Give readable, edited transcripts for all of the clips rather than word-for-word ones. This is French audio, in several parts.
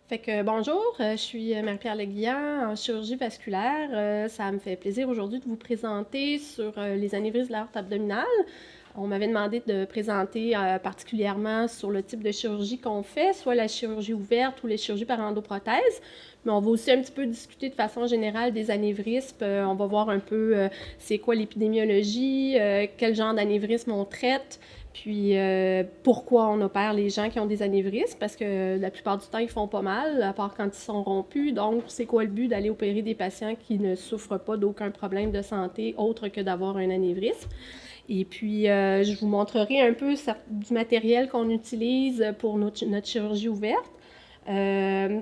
Fait que bonjour, je suis Marie-Pierre Leguillan en chirurgie vasculaire. Ça me fait plaisir aujourd'hui de vous présenter sur les anévrismes de l'aorte abdominale. On m'avait demandé de présenter particulièrement sur le type de chirurgie qu'on fait, soit la chirurgie ouverte ou les chirurgies par endoprothèse. Mais on va aussi un petit peu discuter de façon générale des anévrismes. On va voir un peu c'est quoi l'épidémiologie, quel genre d'anévrisme on traite, puis pourquoi on opère les gens qui ont des anévrismes, parce que la plupart du temps, ils font pas mal, à part quand ils sont rompus. Donc, c'est quoi le but d'aller opérer des patients qui ne souffrent pas d'aucun problème de santé autre que d'avoir un anévrisme? Et puis, je vous montrerai un peu du matériel qu'on utilise pour notre chirurgie ouverte.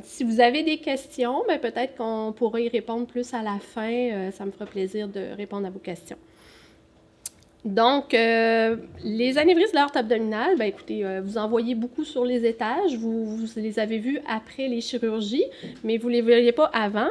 Si vous avez des questions, ben peut-être qu'on pourra y répondre plus à la fin. Ça me fera plaisir de répondre à vos questions. Donc, les anévrismes de l'aorte abdominale, ben écoutez, vous en voyez beaucoup sur les étages. Vous les avez vus après les chirurgies, mais vous ne les verriez pas avant.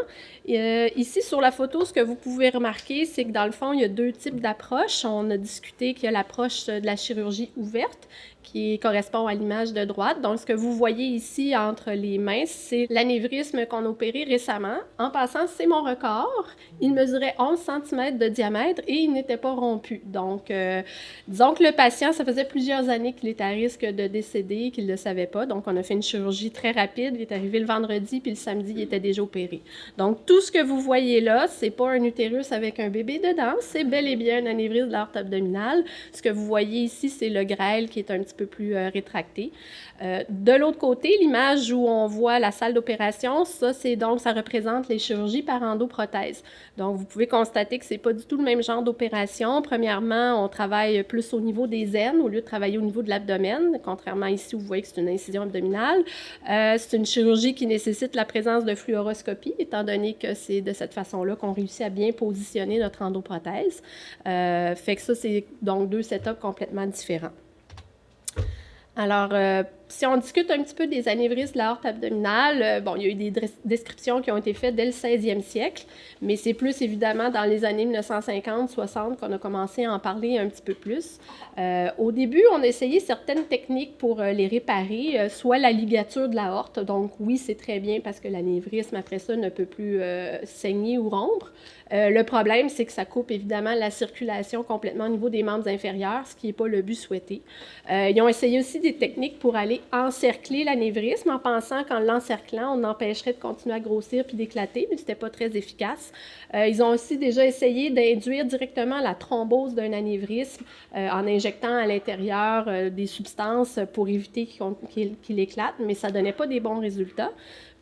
Ici, sur la photo, ce que vous pouvez remarquer, c'est que dans le fond, il y a deux types d'approches. On a discuté qu'il y a l'approche de la chirurgie ouverte, qui correspond à l'image de droite. Donc, ce que vous voyez ici entre les mains, c'est l'anévrisme qu'on a opéré récemment. En passant, c'est mon record. Il mesurait 11 cm de diamètre et il n'était pas rompu. Donc, disons que le patient, ça faisait plusieurs années qu'il était à risque de décéder, qu'il ne le savait pas. Donc, on a fait une chirurgie très rapide. Il est arrivé le vendredi, puis le samedi, il était déjà opéré. Donc, tout ce que vous voyez là, c'est pas un utérus avec un bébé dedans, c'est bel et bien un anévrisme de l'aorte abdominale. Ce que vous voyez ici, c'est le grêle qui est un petit peu plus rétracté. De l'autre côté, l'image où on voit la salle d'opération, ça représente les chirurgies par endoprothèse. Donc, vous pouvez constater que c'est pas du tout le même genre d'opération. Premièrement, on travaille plus au niveau des aines au lieu de travailler au niveau de l'abdomen, contrairement ici où vous voyez que c'est une incision abdominale. C'est une chirurgie qui nécessite la présence de fluoroscopie, étant donné que c'est de cette façon-là qu'on réussit à bien positionner notre endoprothèse. Fait que ça, c'est donc deux setups complètement différents. Alors, si on discute un petit peu des anévrismes de l'aorte abdominale, bon, il y a eu des descriptions qui ont été faites dès le 16e siècle, mais c'est plus évidemment dans les années 1950-60 qu'on a commencé à en parler un petit peu plus. Au début, on a essayé certaines techniques pour les réparer, soit la ligature de l'aorte, donc oui, c'est très bien parce que l'anévrisme, après ça, ne peut plus saigner ou rompre. Le problème, c'est que ça coupe évidemment la circulation complètement au niveau des membres inférieurs, ce qui n'est pas le but souhaité. Ils ont essayé aussi des techniques pour aller encercler l'anévrisme en pensant qu'en l'encerclant, on empêcherait de continuer à grossir puis d'éclater, mais ce n'était pas très efficace. Ils ont aussi déjà essayé d'induire directement la thrombose d'un anévrisme en injectant à l'intérieur des substances pour éviter qu'il éclate, mais ça ne donnait pas des bons résultats.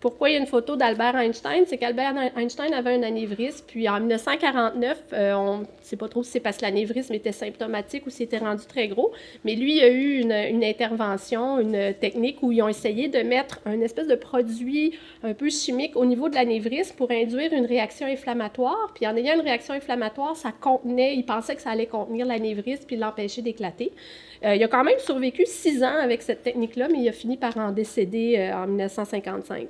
Pourquoi il y a une photo d'Albert Einstein? C'est qu'Albert Einstein avait un anévrisme, puis en 1949, on ne sait pas trop si c'est parce que l'anévrisme était symptomatique ou s'il était rendu très gros, mais lui, il a eu une intervention, une technique où ils ont essayé de mettre un espèce de produit un peu chimique au niveau de l'anévrisme pour induire une réaction inflammatoire, puis en ayant une réaction inflammatoire, il pensait que ça allait contenir l'anévrisme puis l'empêcher d'éclater. Il a quand même survécu 6 ans avec cette technique-là, mais il a fini par en décéder en 1955.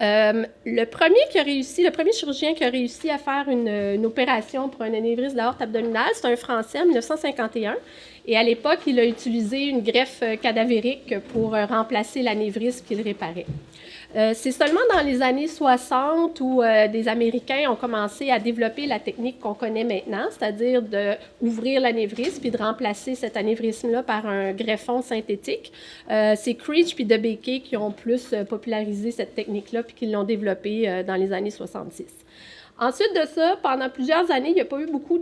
Le premier chirurgien qui a réussi à faire une opération pour un anévrisme de l'aorte abdominale, c'est un Français en 1951. Et à l'époque, il a utilisé une greffe cadavérique pour remplacer l'anévrisme qu'il réparait. C'est seulement dans les années 60 où des Américains ont commencé à développer la technique qu'on connaît maintenant, c'est-à-dire d'ouvrir l'anévrisme et de remplacer cet anévrisme-là par un greffon synthétique. C'est Creech puis DeBakey qui ont plus popularisé cette technique-là puis qui l'ont développée dans les années 66. Ensuite de ça, pendant plusieurs années, il n'y a pas eu beaucoup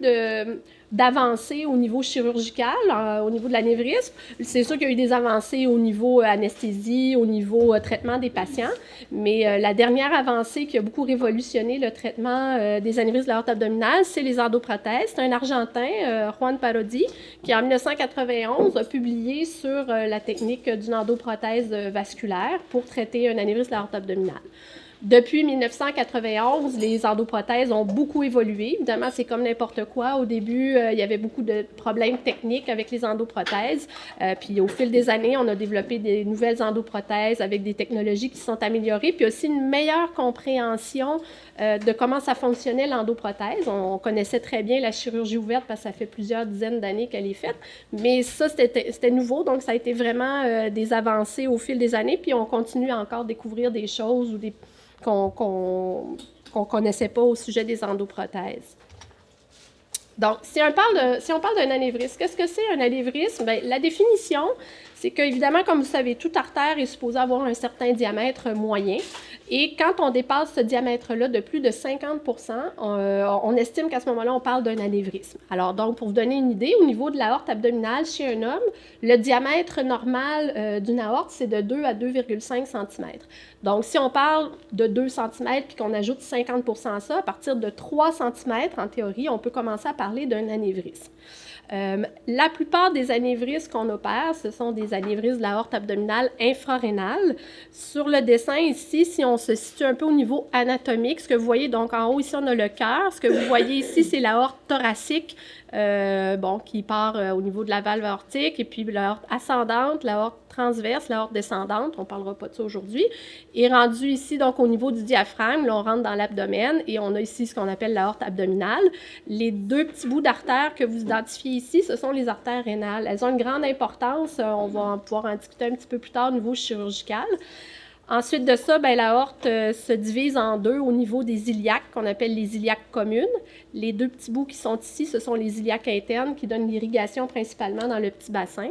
d'avancées au niveau chirurgical, au niveau de l'anévrisme. C'est sûr qu'il y a eu des avancées au niveau anesthésie, au niveau traitement des patients, mais la dernière avancée qui a beaucoup révolutionné le traitement des anévrismes de l'aorte abdominale, c'est les endoprothèses. C'est un Argentin, Juan Parodi, qui en 1991 a publié sur la technique d'une endoprothèse vasculaire pour traiter un anévrisme de l'aorte abdominale. Depuis 1991, les endoprothèses ont beaucoup évolué. Évidemment, c'est comme n'importe quoi. Au début, il y avait beaucoup de problèmes techniques avec les endoprothèses. Puis au fil des années, on a développé des nouvelles endoprothèses avec des technologies qui sont améliorées, puis aussi une meilleure compréhension de comment ça fonctionnait l'endoprothèse. On connaissait très bien la chirurgie ouverte parce que ça fait plusieurs dizaines d'années qu'elle est faite, mais ça, c'était nouveau, donc ça a été vraiment des avancées au fil des années, puis on continue à encore découvrir des choses ou qu'on ne connaissait pas au sujet des endoprothèses. Donc, si on parle d'un anévrisme, qu'est-ce que c'est un anévrisme? Bien, la définition, c'est qu'évidemment, comme vous savez, toute artère est supposée avoir un certain diamètre moyen. Et quand on dépasse ce diamètre-là de plus de 50 on estime qu'à ce moment-là, on parle d'un anévrisme. Alors, donc, pour vous donner une idée, au niveau de l'aorte abdominale chez un homme, le diamètre normal d'une aorte, c'est de 2 à 2,5 cm. Donc, si on parle de 2 cm puis qu'on ajoute 50 à ça, à partir de 3 cm, en théorie, on peut commencer à parler d'un anévrisme. La plupart des anévrismes qu'on opère, ce sont des anévrismes de l'aorte abdominale infrarénale. Sur le dessin ici, si on se situe un peu au niveau anatomique, ce que vous voyez, donc en haut ici, on a le cœur. Ce que vous voyez ici, c'est l'aorte thoracique, qui part au niveau de la valve aortique, et puis l'aorte ascendante, l'aorte transverse, l'aorte descendante, on ne parlera pas de ça aujourd'hui, est rendu ici, donc au niveau du diaphragme, là on rentre dans l'abdomen, et on a ici ce qu'on appelle l'aorte abdominale. Les deux petits bouts d'artères que vous identifiez ici, ce sont les artères rénales. Elles ont une grande importance, on va pouvoir en discuter un petit peu plus tard au niveau chirurgical. Ensuite de ça, l'aorte se divise en deux au niveau des iliaques, qu'on appelle les iliaques communes. Les deux petits bouts qui sont ici, ce sont les iliaques internes qui donnent l'irrigation principalement dans le petit bassin.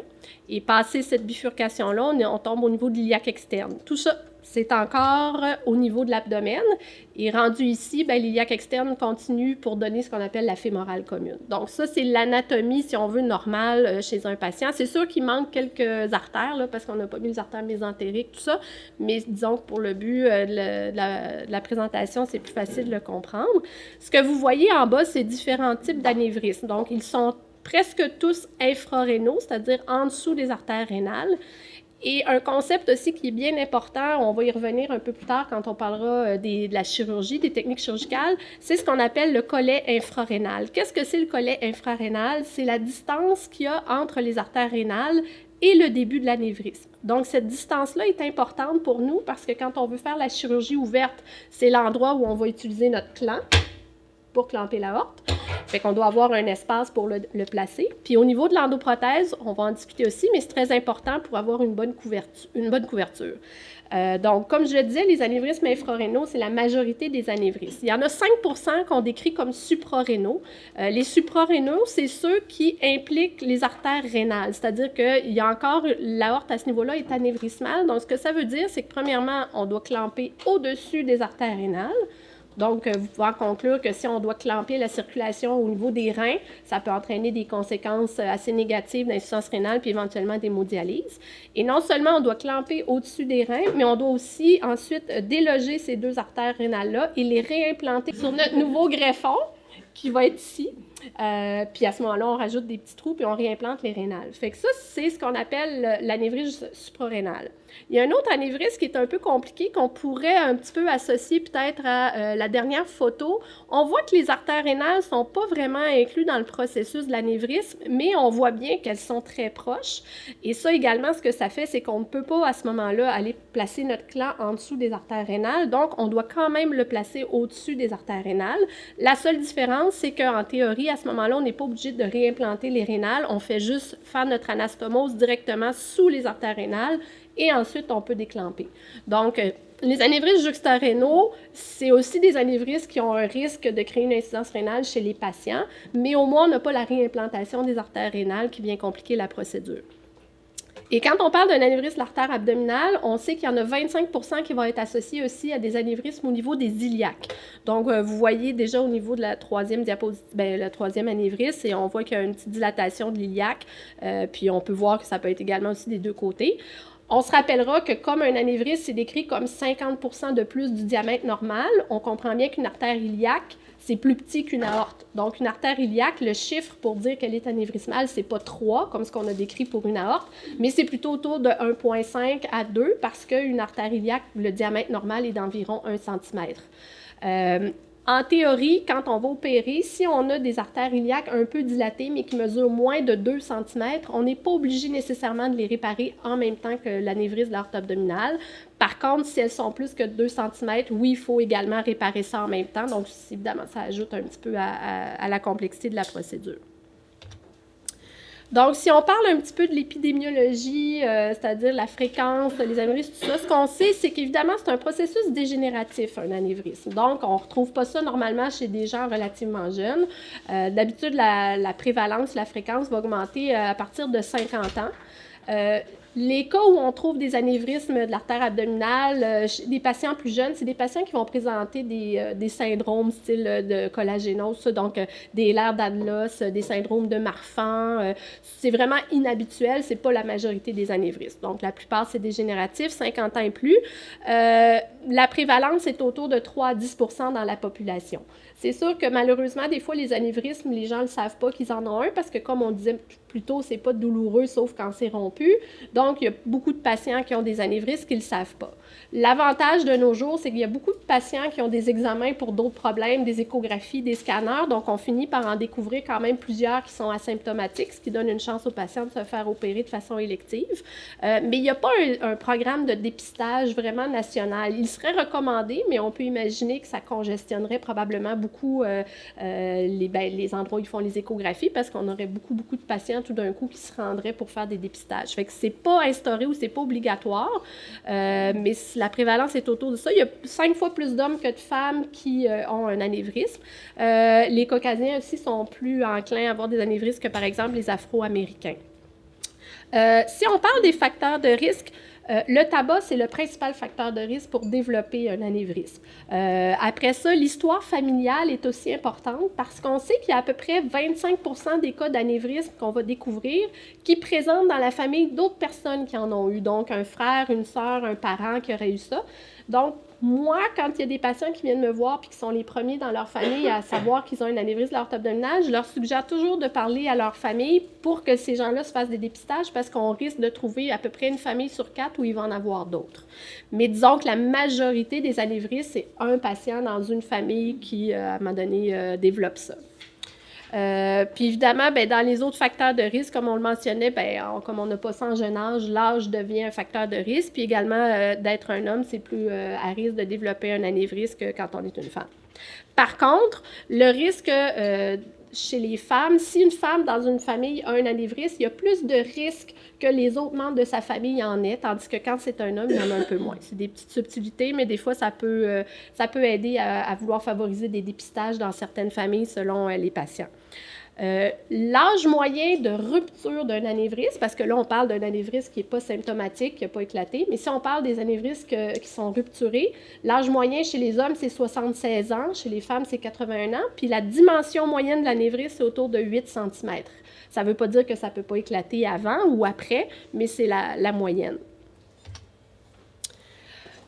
Et passé cette bifurcation-là, on tombe au niveau de l'iliaque externe. Tout ça, c'est encore au niveau de l'abdomen. Et rendu ici, l'iliaque externe continue pour donner ce qu'on appelle la fémorale commune. Donc ça, c'est l'anatomie, si on veut, normale chez un patient. C'est sûr qu'il manque quelques artères, là, parce qu'on n'a pas mis les artères mésentériques, tout ça. Mais disons que pour le but de la présentation, c'est plus facile de le comprendre. Ce que vous voyez en bas, c'est différents types d'anévrismes. Donc, ils sont presque tous infrarénaux, c'est-à-dire en dessous des artères rénales. Et un concept aussi qui est bien important, on va y revenir un peu plus tard quand on parlera de la chirurgie, des techniques chirurgicales, c'est ce qu'on appelle le collet infrarénal. Qu'est-ce que c'est le collet infrarénal? C'est la distance qu'il y a entre les artères rénales et le début de l'anévrisme. Donc, cette distance-là est importante pour nous parce que quand on veut faire la chirurgie ouverte, c'est l'endroit où on va utiliser notre clamp pour clamper l'aorte. Fait qu'on doit avoir un espace pour le placer. Puis au niveau de l'endoprothèse, on va en discuter aussi, mais c'est très important pour avoir une bonne couverture. Donc, comme je le disais, les anévrismes infrarénaux, c'est la majorité des anévrismes. Il y en a 5 qu'on décrit comme suprarénaux. Les suprarénaux, c'est ceux qui impliquent les artères rénales, c'est-à-dire qu'il y a encore, l'aorte à ce niveau-là est anévrismale. Donc, ce que ça veut dire, c'est que premièrement, on doit clamper au-dessus des artères rénales. Donc, vous pouvez en conclure que si on doit clamper la circulation au niveau des reins, ça peut entraîner des conséquences assez négatives d'insuffisance rénale puis éventuellement d'hémodialyse. Et non seulement on doit clamper au-dessus des reins, mais on doit aussi ensuite déloger ces deux artères rénales-là et les réimplanter sur notre nouveau greffon qui va être ici. Puis à ce moment-là, on rajoute des petits trous puis on réimplante les rénales. Fait que ça, c'est ce qu'on appelle l'anévrisme suprarénal. Il y a un autre anévrisme qui est un peu compliqué, qu'on pourrait un petit peu associer peut-être à la dernière photo. On voit que les artères rénales ne sont pas vraiment incluses dans le processus de l'anévrisme, mais on voit bien qu'elles sont très proches. Et ça également, ce que ça fait, c'est qu'on ne peut pas à ce moment-là aller placer notre clamp en dessous des artères rénales, donc on doit quand même le placer au-dessus des artères rénales. La seule différence, c'est qu'en théorie, à ce moment-là, on n'est pas obligé de réimplanter les rénales, on fait juste faire notre anastomose directement sous les artères rénales, et ensuite, on peut déclamper. Donc, les anévrismes juxtarénaux, c'est aussi des anévrismes qui ont un risque de créer une insuffisance rénale chez les patients, mais au moins, on n'a pas la réimplantation des artères rénales qui vient compliquer la procédure. Et quand on parle d'un anévrisme de l'artère abdominale, on sait qu'il y en a 25 qui vont être associés aussi à des anévrismes au niveau des iliaques. Donc, vous voyez déjà au niveau de la troisième le troisième anévrisme, et on voit qu'il y a une petite dilatation de l'iliaque, puis on peut voir que ça peut être également aussi des deux côtés. On se rappellera que comme un anévrisme, c'est décrit comme 50 de plus du diamètre normal, on comprend bien qu'une artère iliaque, c'est plus petit qu'une aorte. Donc, une artère iliaque, le chiffre pour dire qu'elle est anévrismale, c'est pas 3, comme ce qu'on a décrit pour une aorte, mais c'est plutôt autour de 1,5 à 2, parce qu'une artère iliaque, le diamètre normal est d'environ 1 cm. En théorie, quand on va opérer, si on a des artères iliaques un peu dilatées, mais qui mesurent moins de 2 cm, on n'est pas obligé nécessairement de les réparer en même temps que l'anévrisme de l'aorte abdominale. Par contre, si elles sont plus que 2 cm, oui, il faut également réparer ça en même temps. Donc, évidemment, ça ajoute un petit peu à la complexité de la procédure. Donc, si on parle un petit peu de l'épidémiologie, c'est-à-dire la fréquence, les anévrismes, tout ça, ce qu'on sait, c'est qu'évidemment, c'est un processus dégénératif, un anévrisme. Donc, on ne retrouve pas ça normalement chez des gens relativement jeunes. D'habitude, la prévalence, la fréquence va augmenter à partir de 50 ans. Les cas où on trouve des anévrismes de l'artère abdominale chez des patients plus jeunes, c'est des patients qui vont présenter des syndromes style de collagénose, donc des Ehlers-Danlos, des syndromes de Marfan. C'est vraiment inhabituel, c'est pas la majorité des anévrismes. Donc, la plupart, c'est dégénératif, 50 ans et plus. La prévalence est autour de 3 à 10 % dans la population. C'est sûr que malheureusement, des fois, les anévrismes, les gens ne le savent pas qu'ils en ont un parce que, comme on disait plus tôt, c'est pas douloureux sauf quand c'est rompu. Donc, il y a beaucoup de patients qui ont des anévrismes qui ne le savent pas. L'avantage de nos jours, c'est qu'il y a beaucoup de patients qui ont des examens pour d'autres problèmes, des échographies, des scanners. Donc, on finit par en découvrir quand même plusieurs qui sont asymptomatiques, ce qui donne une chance aux patients de se faire opérer de façon élective. Mais il n'y a pas un programme de dépistage vraiment national. Il serait recommandé, mais on peut imaginer que ça congestionnerait probablement beaucoup les endroits où ils font les échographies parce qu'on aurait beaucoup de patients tout d'un coup qui se rendraient pour faire des dépistages. Fait que c'est pas instauré ou c'est pas obligatoire, mais la prévalence est autour de ça. Il y a 5 fois plus d'hommes que de femmes qui ont un anévrisme. Les Caucasiens aussi sont plus enclins à avoir des anévrismes que, par exemple, les Afro-Américains. Si on parle des facteurs de risque, le tabac, c'est le principal facteur de risque pour développer un anévrisme. Après ça, l'histoire familiale est aussi importante parce qu'on sait qu'il y a à peu près 25 % des cas d'anévrisme qu'on va découvrir qui présentent dans la famille d'autres personnes qui en ont eu. Donc, un frère, une sœur, un parent qui aurait eu ça. Donc, moi, quand il y a des patients qui viennent me voir et qui sont les premiers dans leur famille à savoir qu'ils ont un anévrisme de l'aorte abdominale, je leur suggère toujours de parler à leur famille pour que ces gens-là se fassent des dépistages parce qu'on risque de trouver à peu près une famille sur 4 où il va en avoir d'autres. Mais disons que la majorité des anévrismes, c'est un patient dans une famille qui, à un moment donné, développe ça. Puis évidemment, dans les autres facteurs de risque, comme on le mentionnait, comme on n'a pas ça en jeune âge, l'âge devient un facteur de risque. Puis également, d'être un homme, c'est plus à risque de développer un anévrisme que quand on est une femme. Par contre, le risque chez les femmes, si une femme dans une famille a un anévrisme, il y a plus de risques que les autres membres de sa famille en aient, tandis que quand c'est un homme, il y en a un peu moins. C'est des petites subtilités, mais des fois, ça peut aider à vouloir favoriser des dépistages dans certaines familles selon les patients. L'âge moyen de rupture d'un anévrisme, parce que là, on parle d'un anévrisme qui n'est pas symptomatique, qui n'a pas éclaté, mais si on parle des anévrismes qui sont rupturés, l'âge moyen chez les hommes, c'est 76 ans, chez les femmes, c'est 81 ans, puis la dimension moyenne de l'anévrisme, c'est autour de 8 cm. Ça ne veut pas dire que ça ne peut pas éclater avant ou après, mais c'est la moyenne.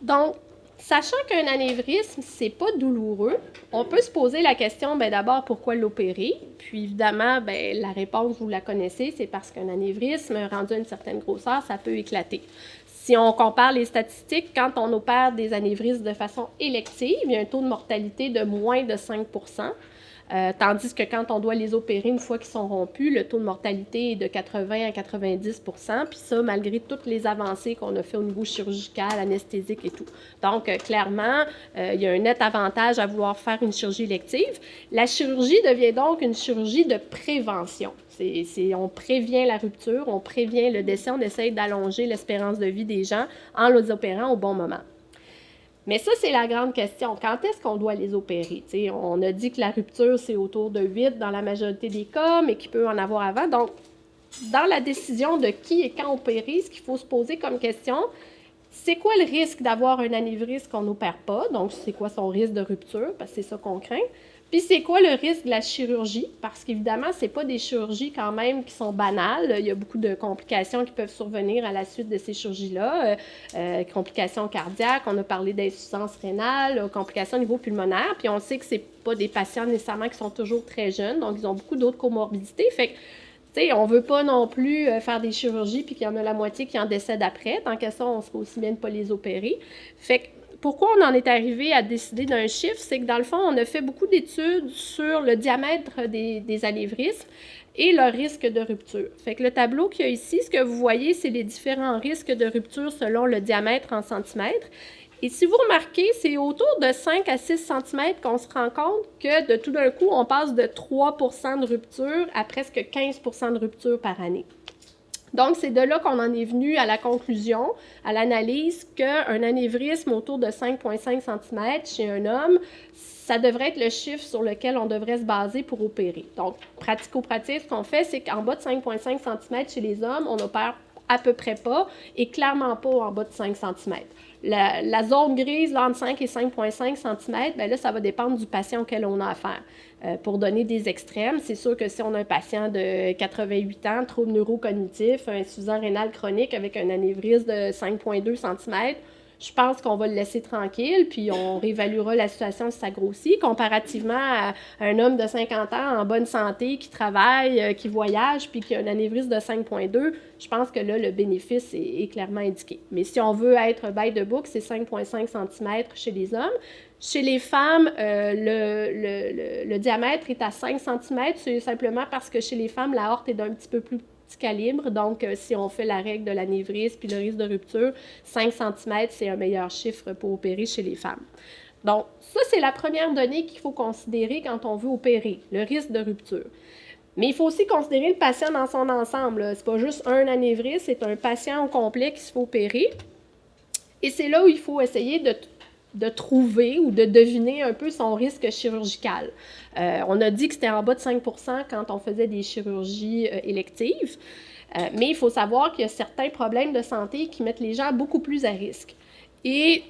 Donc, sachant qu'un anévrisme, ce n'est pas douloureux, on peut se poser la question, d'abord, pourquoi l'opérer? Puis évidemment, la réponse, vous la connaissez, c'est parce qu'un anévrisme, rendu à une certaine grosseur, ça peut éclater. Si on compare les statistiques, quand on opère des anévrismes de façon élective, il y a un taux de mortalité de moins de 5 %. Tandis que quand on doit les opérer une fois qu'ils sont rompus, le taux de mortalité est de 80 à 90 %, puis ça, malgré toutes les avancées qu'on a fait au niveau chirurgical, anesthésique et tout. Donc, clairement, il y a un net avantage à vouloir faire une chirurgie élective. La chirurgie devient donc une chirurgie de prévention. On prévient la rupture, on prévient le décès, on essaye d'allonger l'espérance de vie des gens en les opérant au bon moment. Mais ça, c'est la grande question. Quand est-ce qu'on doit les opérer? T'sais, on a dit que la rupture, c'est autour de 8 dans la majorité des cas, mais qu'il peut en avoir avant. Donc, dans la décision de qui et quand opérer, ce qu'il faut se poser comme question, c'est quoi le risque d'avoir un anévrisme qu'on n'opère pas? Donc, c'est quoi son risque de rupture? Parce que c'est ça qu'on craint. Puis c'est quoi le risque de la chirurgie? Parce qu'évidemment, c'est pas des chirurgies quand même qui sont banales. Il y a beaucoup de complications qui peuvent survenir à la suite de ces chirurgies-là. Complications cardiaques, on a parlé d'insuffisance rénale, complications au niveau pulmonaire. Puis on sait que c'est pas des patients nécessairement qui sont toujours très jeunes, donc ils ont beaucoup d'autres comorbidités. Fait que t'sais, on ne veut pas non plus faire des chirurgies puis qu'il y en a la moitié qui en décèdent après. Tant qu'à ça, on serait aussi bien de ne pas les opérer. Fait que pourquoi on en est arrivé à décider d'un chiffre? C'est que dans le fond, on a fait beaucoup d'études sur le diamètre des anévrismes et leur risque de rupture. Fait que le tableau qu'il y a ici, ce que vous voyez, c'est les différents risques de rupture selon le diamètre en centimètres. Et si vous remarquez, c'est autour de 5 à 6 cm qu'on se rend compte que de tout d'un coup, on passe de 3 % de rupture à presque 15 % de rupture par année. Donc, c'est de là qu'on en est venu à la conclusion, à l'analyse, qu'un anévrisme autour de 5,5 cm chez un homme, ça devrait être le chiffre sur lequel on devrait se baser pour opérer. Donc, pratico-pratique, ce qu'on fait, c'est qu'en bas de 5,5 cm chez les hommes, on opère à peu près pas et clairement pas en bas de 5 cm. La zone grise, là, entre 5 et 5,5 cm, bien là, ça va dépendre du patient auquel on a affaire. Pour donner des extrêmes, c'est sûr que si on a un patient de 88 ans, trouble neurocognitif, insuffisance rénale chronique avec un anévrisme de 5,2 cm, je pense qu'on va le laisser tranquille, puis on réévaluera la situation si ça grossit, comparativement à un homme de 50 ans en bonne santé, qui travaille, qui voyage, puis qui a un anévrisme de 5,2, je pense que là, le bénéfice est clairement indiqué. Mais si on veut être by the book, c'est 5,5 cm chez les hommes. Chez les femmes, le diamètre est à 5 cm, c'est simplement parce que chez les femmes, la horte est d'un petit peu plus calibre. Donc, si on fait la règle de l'anévrisme puis le risque de rupture, 5 cm, c'est un meilleur chiffre pour opérer chez les femmes. Donc, ça, c'est la première donnée qu'il faut considérer quand on veut opérer, le risque de rupture. Mais il faut aussi considérer le patient dans son ensemble. Ce n'est pas juste un anévrisme, c'est un patient au complet qui se fait opérer. Et c'est là où il faut essayer de trouver ou de deviner un peu son risque chirurgical. On a dit que c'était en bas de 5 % quand on faisait des chirurgies électives, mais il faut savoir qu'il y a certains problèmes de santé qui mettent les gens beaucoup plus à risque. Et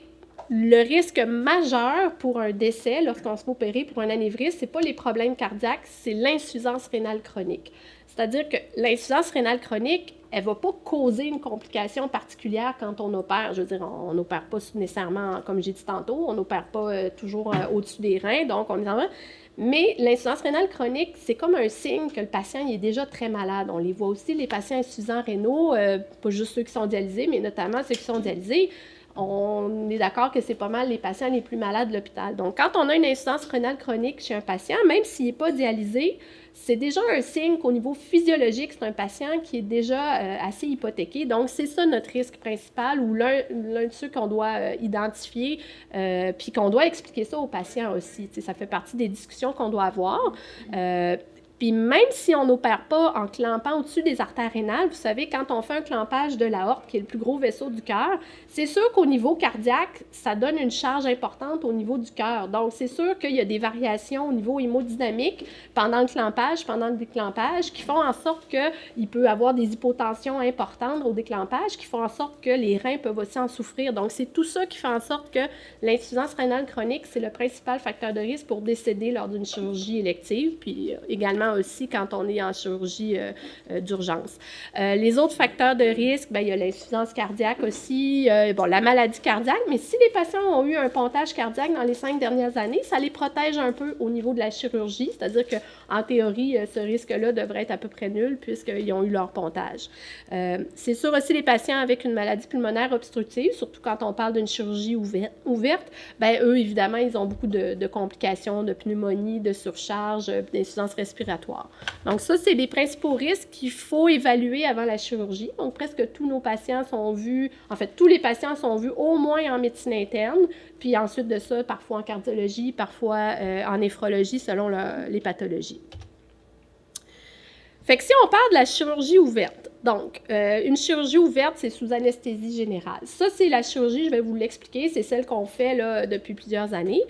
le risque majeur pour un décès lorsqu'on se fait opérer pour un anévrisme, ce n'est pas les problèmes cardiaques, c'est l'insuffisance rénale chronique. C'est-à-dire que l'insuffisance rénale chronique, elle ne va pas causer une complication particulière quand on opère. Je veux dire, on n'opère pas nécessairement, comme j'ai dit tantôt, on n'opère pas toujours au-dessus des reins, donc on est en... Mais l'insuffisance rénale chronique, c'est comme un signe que le patient il est déjà très malade. On les voit aussi, les patients insuffisants rénaux, pas juste ceux qui sont dialysés, mais notamment ceux qui sont dialysés. On est d'accord que c'est pas mal les patients les plus malades de l'hôpital. Donc, quand on a une insuffisance rénale chronique chez un patient, même s'il n'est pas dialysé, c'est déjà un signe qu'au niveau physiologique, c'est un patient qui est déjà assez hypothéqué. Donc, c'est ça notre risque principal ou l'un de ceux qu'on doit identifier puis qu'on doit expliquer ça aux patients aussi. T'sais, ça fait partie des discussions qu'on doit avoir. Puis même si on n'opère pas en clampant au-dessus des artères rénales, vous savez, quand on fait un clampage de l'aorte, qui est le plus gros vaisseau du cœur, c'est sûr qu'au niveau cardiaque, ça donne une charge importante au niveau du cœur. Donc, c'est sûr qu'il y a des variations au niveau hémodynamique pendant le clampage, pendant le déclampage, qui font en sorte qu'il peut y avoir des hypotensions importantes au déclampage, qui font en sorte que les reins peuvent aussi en souffrir. Donc, c'est tout ça qui fait en sorte que l'insuffisance rénale chronique, c'est le principal facteur de risque pour décéder lors d'une chirurgie élective, puis également aussi quand on est en chirurgie d'urgence. Les autres facteurs de risque, bien, il y a l'insuffisance cardiaque aussi, la maladie cardiaque, mais si les patients ont eu un pontage cardiaque dans les 5 dernières années, ça les protège un peu au niveau de la chirurgie, c'est-à-dire qu'en théorie, ce risque-là devrait être à peu près nul puisqu'ils ont eu leur pontage. C'est sûr aussi les patients avec une maladie pulmonaire obstructive, surtout quand on parle d'une chirurgie ouverte, bien, eux, évidemment, ils ont beaucoup de complications, de pneumonie, de surcharge, d'insuffisance respiratoire. Donc ça, c'est les principaux risques qu'il faut évaluer avant la chirurgie. Donc presque tous nos patients sont vus, en fait, tous les patients sont vus au moins en médecine interne, puis ensuite de ça, parfois en cardiologie, parfois en néphrologie selon les pathologies. Fait que si on parle de la chirurgie ouverte, donc, une chirurgie ouverte, c'est sous anesthésie générale. Ça, c'est la chirurgie, je vais vous l'expliquer, c'est celle qu'on fait là, depuis plusieurs années.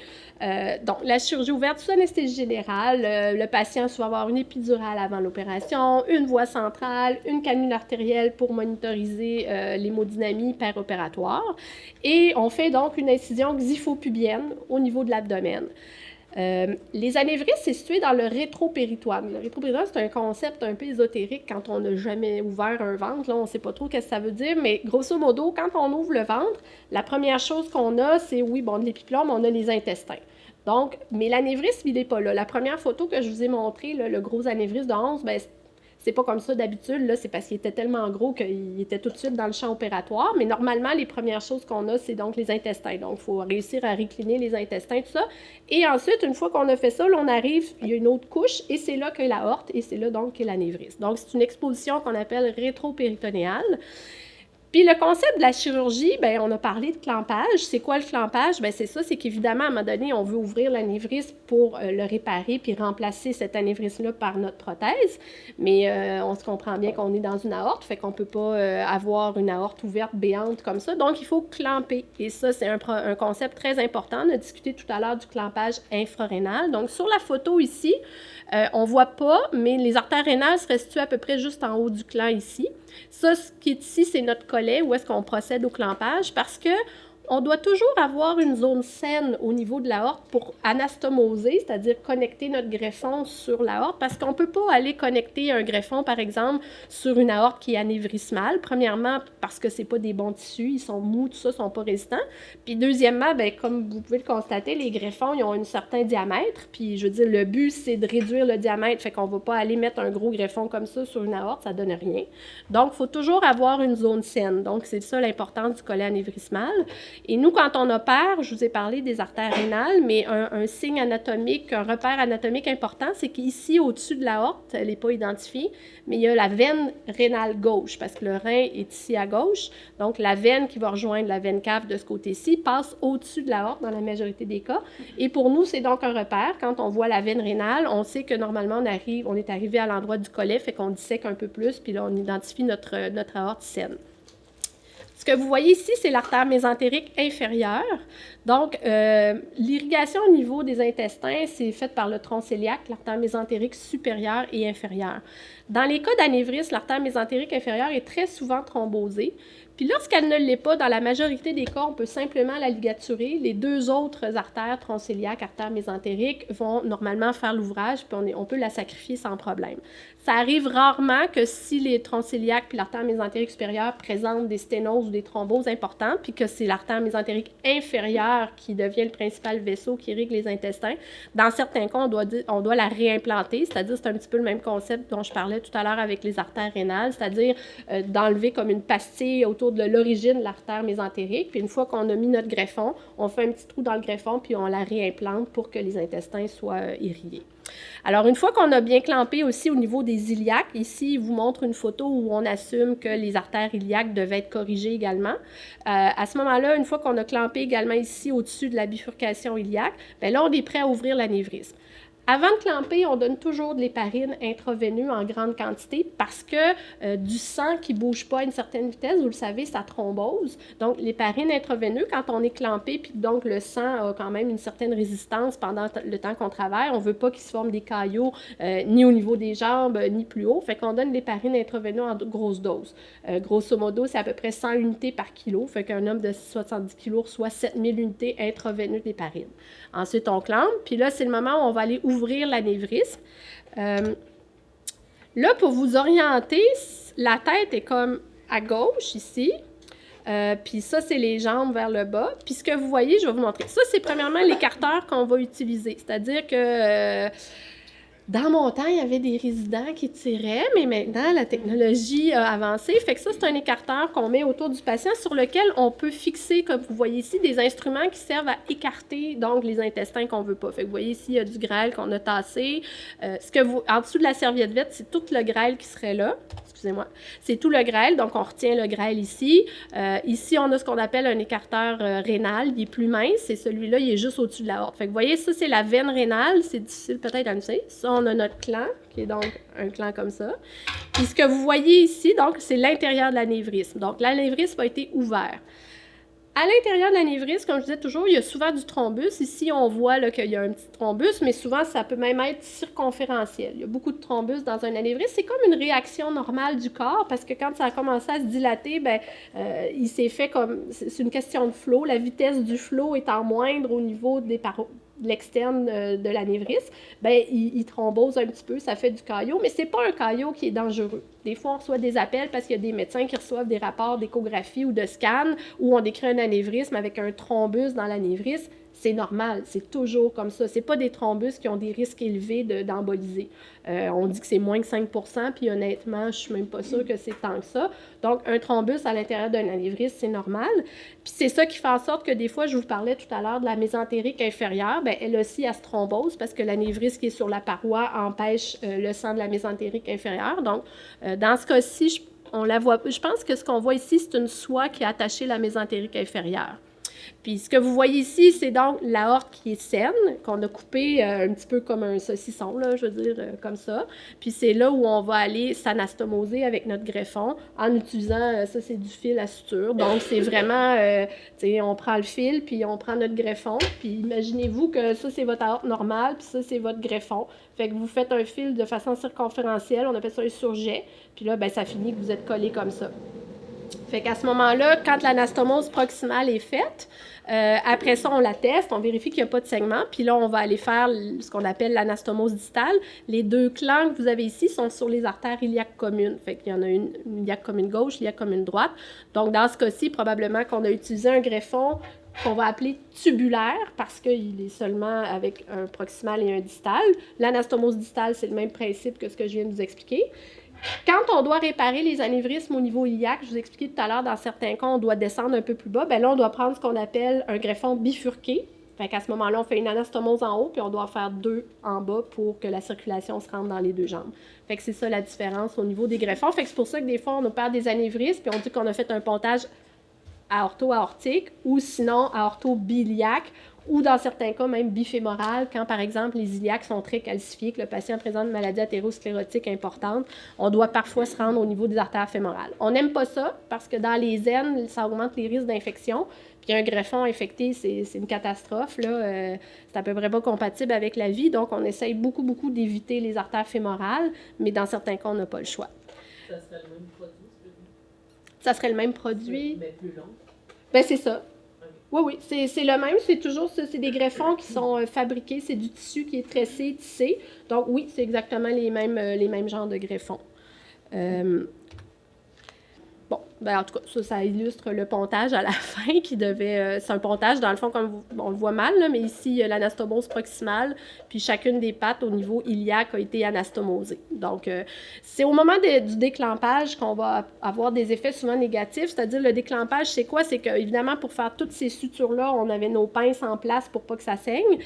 Donc, la chirurgie ouverte sous anesthésie générale, le patient va avoir une épidurale avant l'opération, une voie centrale, une canule artérielle pour monitoriser l'hémodynamie péropératoire. Et on fait donc une incision xiphopubienne au niveau de l'abdomen. Les anévrismes, c'est situé dans le rétropéritoine. Le rétropéritoine, c'est un concept un peu ésotérique quand on n'a jamais ouvert un ventre. Là, on ne sait pas trop ce que ça veut dire, mais grosso modo, quand on ouvre le ventre, la première chose qu'on a, c'est, oui, bon, de l'épiplobe, mais on a les intestins. Donc, mais l'anévrisme, il n'est pas là. La première photo que je vous ai montrée, là, le gros anévrisme de 11, ben, c'est pas comme ça d'habitude, là, c'est parce qu'il était tellement gros qu'il était tout de suite dans le champ opératoire. Mais normalement, les premières choses qu'on a, c'est donc les intestins. Donc, il faut réussir à récliner les intestins, tout ça. Et ensuite, une fois qu'on a fait ça, là, on arrive, il y a une autre couche, et c'est là qu'est l'aorte, et c'est là donc qu'est l'anévrisme. Donc, c'est une exposition qu'on appelle rétropéritonéale. Puis le concept de la chirurgie, bien, on a parlé de clampage. C'est quoi le clampage? Bien, c'est ça, c'est qu'évidemment, à un moment donné, on veut ouvrir l'anévrisme pour le réparer puis remplacer cet anévrisme-là par notre prothèse. Mais on se comprend bien qu'on est dans une aorte, fait qu'on ne peut pas avoir une aorte ouverte béante comme ça. Donc, il faut clamper. Et ça, c'est un concept très important. On a discuté tout à l'heure du clampage infrarénal. Donc, sur la photo ici, on ne voit pas, mais les artères rénales seraient situées à peu près juste en haut du clan ici. Ça, ce qui est ici, c'est notre collet, où est-ce qu'on procède au clampage, parce que on doit toujours avoir une zone saine au niveau de l'aorte pour anastomoser, c'est-à-dire connecter notre greffon sur l'aorte, parce qu'on ne peut pas aller connecter un greffon, par exemple, sur une aorte qui est anévrismale. Premièrement, parce que ce n'est pas des bons tissus, ils sont mous, tout ça, ne sont pas résistants. Puis deuxièmement, bien, comme vous pouvez le constater, les greffons, ils ont un certain diamètre. Puis je veux dire, le but, c'est de réduire le diamètre, fait qu'on ne va pas aller mettre un gros greffon comme ça sur une aorte, ça ne donne rien. Donc, il faut toujours avoir une zone saine. Donc, c'est ça l'importance du collet anévrismal. Et nous, quand on opère, je vous ai parlé des artères rénales, mais un signe anatomique, un repère anatomique important, c'est qu'ici, au-dessus de l'aorte, elle n'est pas identifiée, mais il y a la veine rénale gauche, parce que le rein est ici à gauche. Donc, la veine qui va rejoindre la veine cave de ce côté-ci passe au-dessus de l'aorte dans la majorité des cas. Et pour nous, c'est donc un repère. Quand on voit la veine rénale, on sait que normalement, on est arrivé à l'endroit du collet, fait qu'on dissèque un peu plus, puis là, on identifie notre aorte saine. Ce que vous voyez ici, c'est l'artère mésentérique inférieure. Donc, l'irrigation au niveau des intestins, c'est faite par le tronc cœliaque, l'artère mésentérique supérieure et inférieure. Dans les cas d'anévrisme, l'artère mésentérique inférieure est très souvent thrombosée. Puis lorsqu'elle ne l'est pas, dans la majorité des cas, on peut simplement la ligaturer. Les deux autres artères, tronc cœliaque, artère mésentérique, vont normalement faire l'ouvrage, puis on peut la sacrifier sans problème. Ça arrive rarement que si les troncs cœliaques puis l'artère mésentérique supérieure présentent des sténoses ou des thromboses importantes, puis que c'est l'artère mésentérique inférieure qui devient le principal vaisseau qui irrigue les intestins, dans certains cas, on doit la réimplanter, c'est-à-dire c'est un petit peu le même concept dont je parlais tout à l'heure avec les artères rénales, c'est-à-dire d'enlever comme une pastille autour de l'origine de l'artère mésentérique, puis une fois qu'on a mis notre greffon, on fait un petit trou dans le greffon, puis on la réimplante pour que les intestins soient irrigués. Alors, une fois qu'on a bien clampé aussi au niveau des iliaques, ici, il vous montre une photo où on assume que les artères iliaques devaient être corrigées également. À ce moment-là, une fois qu'on a clampé également ici au-dessus de la bifurcation iliaque, bien là, on est prêt à ouvrir l'anévrisme. Avant de clamper, on donne toujours de l'héparine intraveineuse en grande quantité parce que du sang qui ne bouge pas à une certaine vitesse, vous le savez, ça thrombose. Donc, l'héparine intraveineuse, quand on est clampé, puis donc le sang a quand même une certaine résistance pendant le temps qu'on travaille, on ne veut pas qu'il se forme des caillots ni au niveau des jambes, ni plus haut. Fait qu'on donne l'héparine intraveineuse en grosse dose. Grosso modo, c'est à peu près 100 unités par kilo. Fait qu'un homme de 70 kg reçoit 7000 unités intraveineuses d'héparine. Ensuite, on clampe, puis là, c'est le moment où on va aller ouvrir l'anévrisme. Là, pour vous orienter, la tête est comme à gauche, ici. Puis ça, c'est les jambes vers le bas. Puis ce que vous voyez, je vais vous montrer. Ça, c'est premièrement l'écarteur qu'on va utiliser. C'est-à-dire que dans mon temps, il y avait des résidents qui tiraient, mais maintenant, la technologie a avancé. Fait que ça, c'est un écarteur qu'on met autour du patient sur lequel on peut fixer, comme vous voyez ici, des instruments qui servent à écarter donc les intestins qu'on ne veut pas. Fait que vous voyez ici, il y a du grêle qu'on a tassé. En dessous de la serviette verte, c'est tout le grêle qui serait là. Excusez-moi. C'est tout le grêle, donc on retient le grêle ici. Ici, on a ce qu'on appelle un écarteur rénal, il est plus mince, et celui-là, il est juste au-dessus de l'aorte. Fait que vous voyez, ça, c'est la veine rénale, c'est difficile peut-être à annoncer. Ça, on a notre clan, qui est donc un clan comme ça. Puis ce que vous voyez ici, donc, c'est l'intérieur de l'anévrisme. Donc, l'anévrisme a été ouvert. À l'intérieur de l'anévrisme, comme je disais toujours, il y a souvent du thrombus. Ici, on voit qu'il y a un petit thrombus, mais souvent, ça peut même être circonférentiel. Il y a beaucoup de thrombus dans un anévrisme. C'est comme une réaction normale du corps, parce que quand ça a commencé à se dilater, bien, il s'est fait comme... C'est une question de flot. La vitesse du flot étant moindre au niveau des l'externe de l'anévrisme, ben il thrombose un petit peu, ça fait du caillot, mais c'est pas un caillot qui est dangereux. Des fois, on reçoit des appels parce qu'il y a des médecins qui reçoivent des rapports d'échographie ou de scan où on décrit un anévrisme avec un thrombus dans l'anévrisme. C'est normal, c'est toujours comme ça. C'est pas des thrombus qui ont des risques élevés d'emboliser. On dit que c'est moins que 5%, puis honnêtement, je suis même pas sûre que c'est tant que ça. Donc, un thrombus à l'intérieur d'un anévrisme, c'est normal. Puis c'est ça qui fait en sorte que des fois, je vous parlais tout à l'heure de la mésentérique inférieure, bien, elle aussi, elle se thrombose parce que l'anévrisme qui est sur la paroi empêche le sang de la mésentérique inférieure. Donc, dans ce cas-ci, on la voit. Je pense que ce qu'on voit ici, c'est une soie qui a attaché la mésentérique inférieure. Puis ce que vous voyez ici, c'est donc l'aorte qui est saine, qu'on a coupée un petit peu comme un saucisson, là, je veux dire, comme ça. Puis c'est là où on va aller s'anastomoser avec notre greffon en utilisant, ça c'est du fil à suture. Donc c'est vraiment, tu sais, on prend le fil, puis on prend notre greffon. Puis imaginez-vous que ça c'est votre aorte normale, puis ça c'est votre greffon. Fait que vous faites un fil de façon circonférentielle, on appelle ça un surjet. Puis là, ben, ça finit que vous êtes collé comme ça. Fait qu'à ce moment-là, quand l'anastomose proximale est faite, après ça, on la teste, on vérifie qu'il n'y a pas de saignement, puis là, on va aller faire ce qu'on appelle l'anastomose distale. Les deux clans que vous avez ici sont sur les artères iliaques communes. Fait qu'il y en a une iliaque commune gauche, iliaque commune droite. Donc, dans ce cas-ci, probablement qu'on a utilisé un greffon qu'on va appeler tubulaire parce qu'il est seulement avec un proximal et un distal. L'anastomose distale, c'est le même principe que ce que je viens de vous expliquer. Quand on doit réparer les anévrismes au niveau iliaque, je vous expliquais tout à l'heure, dans certains cas, on doit descendre un peu plus bas. Bien là, on doit prendre ce qu'on appelle un greffon bifurqué. Fait qu'à ce moment-là, on fait une anastomose en haut, puis on doit faire 2 en bas pour que la circulation se rende dans les 2 jambes. Fait que c'est ça la différence au niveau des greffons. Fait que c'est pour ça que des fois, on opère des anévrismes, puis on dit qu'on a fait un pontage aorto-aortique ou sinon aorto-biliaque ou dans certains cas même bifémoral, quand par exemple les iliaques sont très calcifiés, que le patient présente une maladie athérosclérotique importante, on doit parfois se rendre au niveau des artères fémorales. On n'aime pas ça parce que dans les aines, ça augmente les risques d'infection. Puis un greffon infecté, c'est une catastrophe, là. C'est à peu près pas compatible avec la vie, donc on essaye beaucoup d'éviter les artères fémorales, mais dans certains cas, on n'a pas le choix. Ça serait le même produit? Ça serait le même produit? Mais plus long? Bien, c'est ça. Oui, c'est le même. C'est toujours ça. C'est des greffons qui sont fabriqués. C'est du tissu qui est tressé, tissé. Donc, oui, c'est exactement les mêmes genres de greffons. Bon, ben en tout cas, ça illustre le pontage à la fin qui devait... c'est un pontage, dans le fond, comme on le voit mal, là, mais ici, il y a l'anastomose proximale, puis chacune des pattes au niveau iliaque a été anastomosée. Donc, c'est au moment du déclampage qu'on va avoir des effets souvent négatifs, c'est-à-dire le déclampage, c'est quoi? C'est qu'évidemment, pour faire toutes ces sutures-là, on avait nos pinces en place pour pas que ça saigne.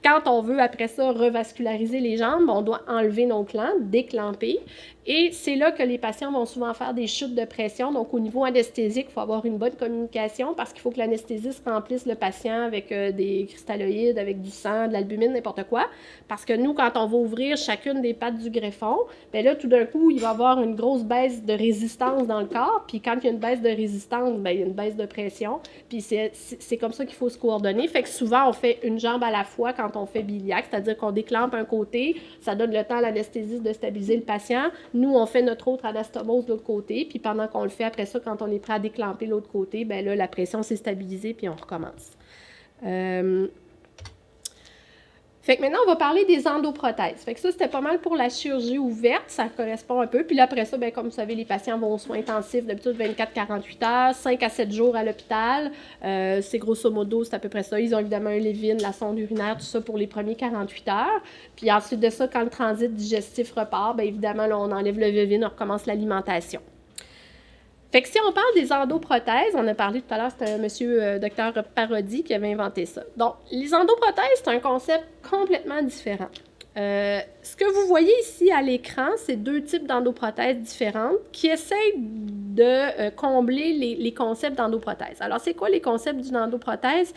Quand on veut, après ça, revasculariser les jambes, on doit enlever nos clampes, déclamper. Et c'est là que les patients vont souvent faire des chutes de pression. Donc, au niveau anesthésique, il faut avoir une bonne communication parce qu'il faut que l'anesthésiste remplisse le patient avec des cristalloïdes, avec du sang, de l'albumine, n'importe quoi. Parce que nous, quand on va ouvrir chacune des pattes du greffon, bien là, tout d'un coup, il va y avoir une grosse baisse de résistance dans le corps. Puis quand il y a une baisse de résistance, bien, il y a une baisse de pression. Puis c'est comme ça qu'il faut se coordonner. Fait que souvent, on fait une jambe à la fois quand on fait biliaque, c'est-à-dire qu'on déclampe un côté, ça donne le temps à l'anesthésiste de stabiliser le patient. Nous, on fait notre autre anastomose de l'autre côté, puis pendant qu'on le fait, après ça, quand on est prêt à déclamper l'autre côté, bien là, la pression s'est stabilisée, puis on recommence. Fait que maintenant, on va parler des endoprothèses. Fait que ça, c'était pas mal pour la chirurgie ouverte, ça correspond un peu. Puis là, après ça, bien, comme vous savez, les patients vont aux soins intensifs d'habitude 24-48 heures, 5 à 7 jours à l'hôpital. C'est grosso modo, c'est à peu près ça. Ils ont évidemment un Levin, la sonde urinaire, tout ça pour les premiers 48 heures. Puis ensuite de ça, quand le transit digestif repart, bien évidemment, là, on enlève le Levin, on recommence l'alimentation. Fait que si on parle des endoprothèses, on a parlé tout à l'heure, c'était monsieur docteur Parodi qui avait inventé ça. Donc, les endoprothèses, c'est un concept complètement différent. Ce que vous voyez ici à l'écran, c'est 2 types d'endoprothèses différentes qui essayent de combler les concepts d'endoprothèse. Alors, c'est quoi les concepts d'une endoprothèse?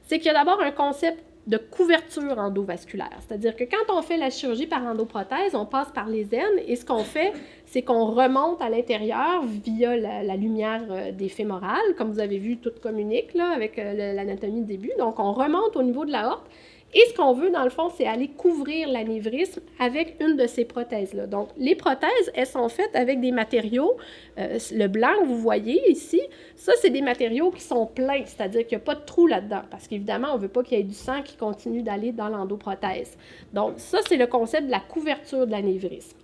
C'est qu'il y a d'abord un concept de couverture endovasculaire. C'est-à-dire que quand on fait la chirurgie par endoprothèse, on passe par les aines et ce qu'on fait, c'est qu'on remonte à l'intérieur via la lumière des fémorales. Comme vous avez vu, tout communique là, avec l'anatomie de début. Donc, on remonte au niveau de l'aorte Et ce qu'on veut, dans le fond, c'est aller couvrir l'anévrisme avec une de ces prothèses-là. Donc, les prothèses, elles sont faites avec des matériaux, le blanc que vous voyez ici, ça, c'est des matériaux qui sont pleins, c'est-à-dire qu'il n'y a pas de trou là-dedans, parce qu'évidemment, on ne veut pas qu'il y ait du sang qui continue d'aller dans l'endoprothèse. Donc, ça, c'est le concept de la couverture de l'anévrisme.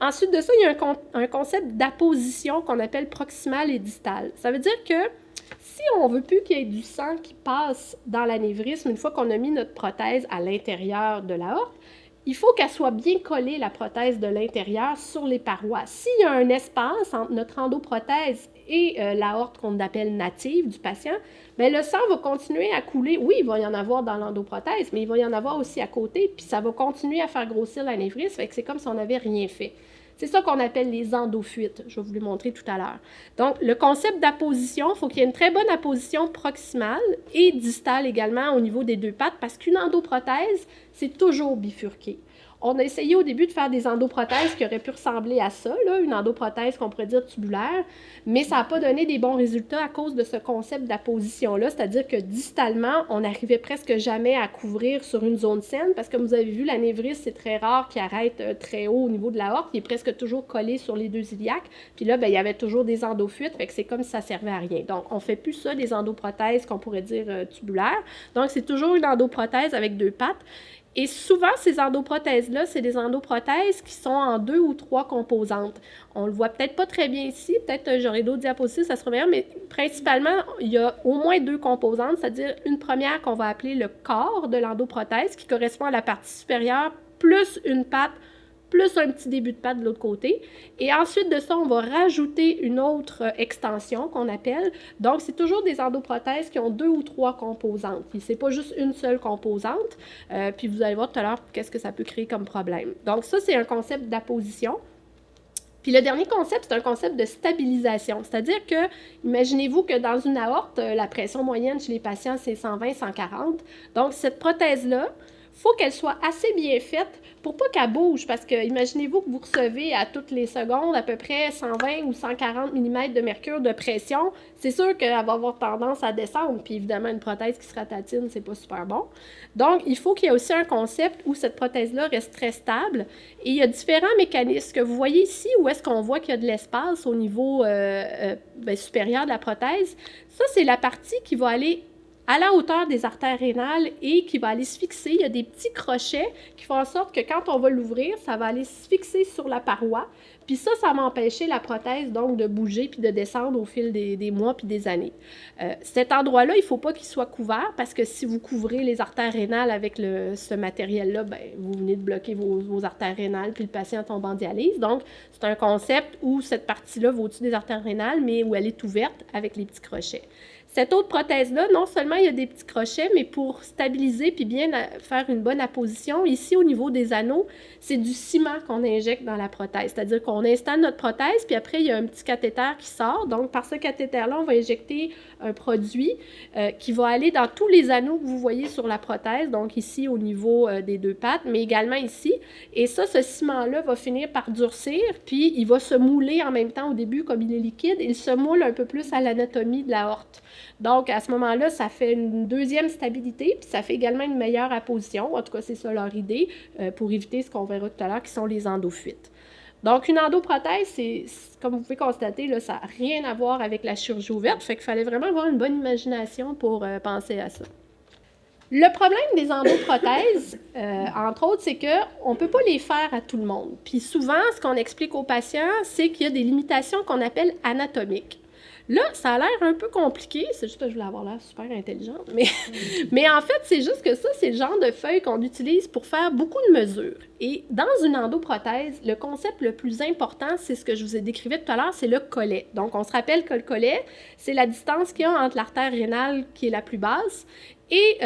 Ensuite de ça, il y a un concept d'apposition qu'on appelle proximale et distale. Ça veut dire que si on ne veut plus qu'il y ait du sang qui passe dans l'anévrisme, une fois qu'on a mis notre prothèse à l'intérieur de l'aorte, il faut qu'elle soit bien collée, la prothèse de l'intérieur, sur les parois. S'il y a un espace entre notre endoprothèse et l'aorte qu'on appelle native du patient, bien, le sang va continuer à couler. Oui, il va y en avoir dans l'endoprothèse, mais il va y en avoir aussi à côté, puis ça va continuer à faire grossir l'anévrisme, fait que c'est comme si on n'avait rien fait. C'est ça qu'on appelle les endofuites. Je vais vous les montrer tout à l'heure. Donc, le concept d'apposition, il faut qu'il y ait une très bonne apposition proximale et distale également au niveau des deux pattes, parce qu'une endoprothèse, c'est toujours bifurqué. On a essayé au début de faire des endoprothèses qui auraient pu ressembler à ça, là, une endoprothèse qu'on pourrait dire tubulaire, mais ça n'a pas donné des bons résultats à cause de ce concept d'apposition-là, c'est-à-dire que distalement, on n'arrivait presque jamais à couvrir sur une zone saine, parce que comme vous avez vu, l'anévrisme, c'est très rare qu'il arrête très haut au niveau de l'aorte, il est presque toujours collé sur les deux iliaques, puis là, bien, il y avait toujours des endofuites, fait que c'est comme si ça ne servait à rien. Donc, on ne fait plus ça, des endoprothèses qu'on pourrait dire tubulaires, donc c'est toujours une endoprothèse avec deux pattes. Et souvent, ces endoprothèses-là, c'est des endoprothèses qui sont en 2 ou 3 composantes. On le voit peut-être pas très bien ici, peut-être j'aurai d'autres diapositives, ça sera meilleur, mais principalement, il y a au moins 2 composantes, c'est-à-dire une première qu'on va appeler le corps de l'endoprothèse, qui correspond à la partie supérieure, plus une patte, plus un petit début de patte de l'autre côté. Et ensuite de ça, on va rajouter une autre extension qu'on appelle. Donc, c'est toujours des endoprothèses qui ont 2 ou 3 composantes. Ce n'est pas juste une seule composante. Puis vous allez voir tout à l'heure qu'est-ce que ça peut créer comme problème. Donc, ça, c'est un concept d'apposition. Puis le dernier concept, c'est un concept de stabilisation. C'est-à-dire que, imaginez-vous que dans une aorte, la pression moyenne chez les patients, c'est 120-140. Donc, cette prothèse-là, il faut qu'elle soit assez bien faite pour pas qu'elle bouge, parce que imaginez-vous que vous recevez à toutes les secondes à peu près 120 ou 140 mm de mercure de pression, c'est sûr qu'elle va avoir tendance à descendre, puis évidemment, une prothèse qui se ratatine, c'est pas super bon. Donc, il faut qu'il y ait aussi un concept où cette prothèse-là reste très stable, et il y a différents mécanismes que vous voyez ici, où est-ce qu'on voit qu'il y a de l'espace au niveau supérieur de la prothèse. Ça, c'est la partie qui va aller à la hauteur des artères rénales et qui va aller se fixer. Il y a des petits crochets qui font en sorte que quand on va l'ouvrir, ça va aller se fixer sur la paroi. Puis ça va empêcher la prothèse donc de bouger puis de descendre au fil des mois puis des années. Cet endroit-là, il ne faut pas qu'il soit couvert parce que si vous couvrez les artères rénales avec ce matériel-là, ben, vous venez de bloquer vos artères rénales puis le patient tombe en dialyse. Donc, c'est un concept où cette partie-là va au-dessus des artères rénales, mais où elle est ouverte avec les petits crochets. Cette autre prothèse-là, non seulement il y a des petits crochets, mais pour stabiliser puis bien faire une bonne apposition, ici au niveau des anneaux, c'est du ciment qu'on injecte dans la prothèse. C'est-à-dire qu'on installe notre prothèse, puis après, il y a un petit cathéter qui sort. Donc, par ce cathéter-là, on va injecter un produit qui va aller dans tous les anneaux que vous voyez sur la prothèse, donc ici au niveau des deux pattes, mais également ici. Et ça, ce ciment-là va finir par durcir, puis il va se mouler en même temps au début, comme il est liquide, il se moule un peu plus à l'anatomie de l'aorte. Donc, à ce moment-là, ça fait une deuxième stabilité, puis ça fait également une meilleure apposition. En tout cas, c'est ça leur idée, pour éviter ce qu'on verra tout à l'heure, qui sont les endofuites. Donc, une endoprothèse, c'est comme vous pouvez constater, là, ça n'a rien à voir avec la chirurgie ouverte, fait qu'il fallait vraiment avoir une bonne imagination pour penser à ça. Le problème des endoprothèses, entre autres, c'est qu'on ne peut pas les faire à tout le monde. Puis souvent, ce qu'on explique aux patients, c'est qu'il y a des limitations qu'on appelle anatomiques. Là, ça a l'air un peu compliqué, c'est juste que je voulais avoir l'air super intelligente, mais en fait, c'est juste que ça, c'est le genre de feuille qu'on utilise pour faire beaucoup de mesures. Et dans une endoprothèse, le concept le plus important, c'est ce que je vous ai décrivé tout à l'heure, c'est le collet. Donc, on se rappelle que le collet, c'est la distance qu'il y a entre l'artère rénale, qui est la plus basse, et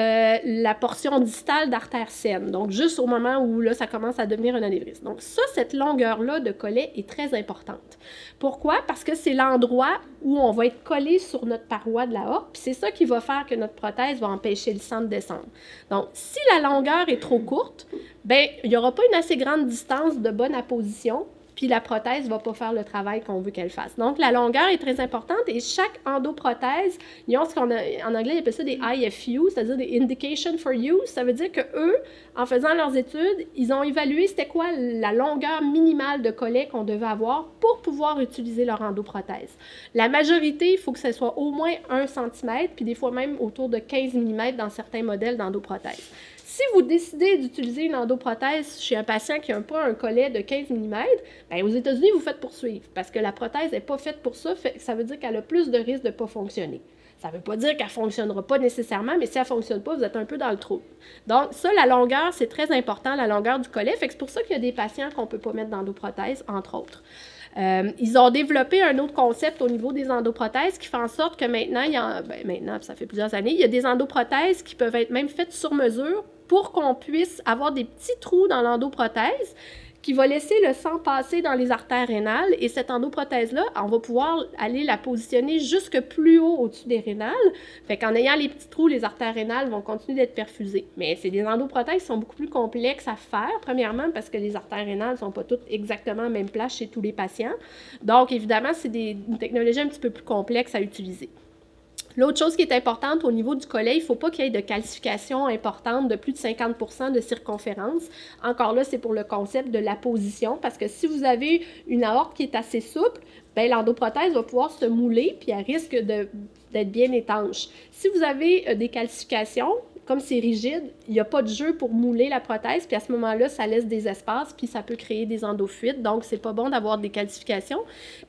la portion distale d'artère saine, donc juste au moment où là, ça commence à devenir un anévrisme. Donc ça, cette longueur-là de collet est très importante. Pourquoi? Parce que c'est l'endroit où on va être collé sur notre paroi de l'aorte, puis c'est ça qui va faire que notre prothèse va empêcher le sang de descendre. Donc, si la longueur est trop courte, bien, il n'y aura pas une assez grande distance de bonne apposition, puis la prothèse ne va pas faire le travail qu'on veut qu'elle fasse. Donc, la longueur est très importante et chaque endoprothèse, ils ont ce qu'on a, en anglais, ils appellent ça des IFU, c'est-à-dire des Indication for Use. Ça veut dire qu'eux, en faisant leurs études, ils ont évalué c'était quoi la longueur minimale de collet qu'on devait avoir pour pouvoir utiliser leur endoprothèse. La majorité, il faut que ce soit au moins 1 cm, puis des fois même autour de 15 mm dans certains modèles d'endoprothèse. Si vous décidez d'utiliser une endoprothèse chez un patient qui n'a pas un collet de 15 mm, bien, aux États-Unis, vous faites poursuivre parce que la prothèse n'est pas faite pour ça, ça veut dire qu'elle a plus de risque de ne pas fonctionner. Ça ne veut pas dire qu'elle ne fonctionnera pas nécessairement, mais si elle ne fonctionne pas, vous êtes un peu dans le trou. Donc, ça, la longueur, c'est très important, la longueur du collet. Fait que c'est pour ça qu'il y a des patients qu'on ne peut pas mettre d'endoprothèse, entre autres. Ils ont développé un autre concept au niveau des endoprothèses qui fait en sorte que maintenant, maintenant, ça fait plusieurs années, il y a des endoprothèses qui peuvent être même faites sur mesure pour qu'on puisse avoir des petits trous dans l'endoprothèse qui va laisser le sang passer dans les artères rénales. Et cette endoprothèse-là, on va pouvoir aller la positionner jusque plus haut au-dessus des rénales. Fait qu'en ayant les petits trous, les artères rénales vont continuer d'être perfusées. Mais c'est des endoprothèses qui sont beaucoup plus complexes à faire, premièrement, parce que les artères rénales ne sont pas toutes exactement à la même place chez tous les patients. Donc, évidemment, c'est une technologie un petit peu plus complexe à utiliser. L'autre chose qui est importante au niveau du collet, il ne faut pas qu'il y ait de calcification importante de plus de 50% de circonférence. Encore là, c'est pour le concept de la position, parce que si vous avez une aorte qui est assez souple, bien, l'endoprothèse va pouvoir se mouler, puis elle risque d'être bien étanche. Si vous avez des calcifications, comme c'est rigide, il n'y a pas de jeu pour mouler la prothèse, puis à ce moment-là, ça laisse des espaces, puis ça peut créer des endofuites, donc c'est pas bon d'avoir des calcifications.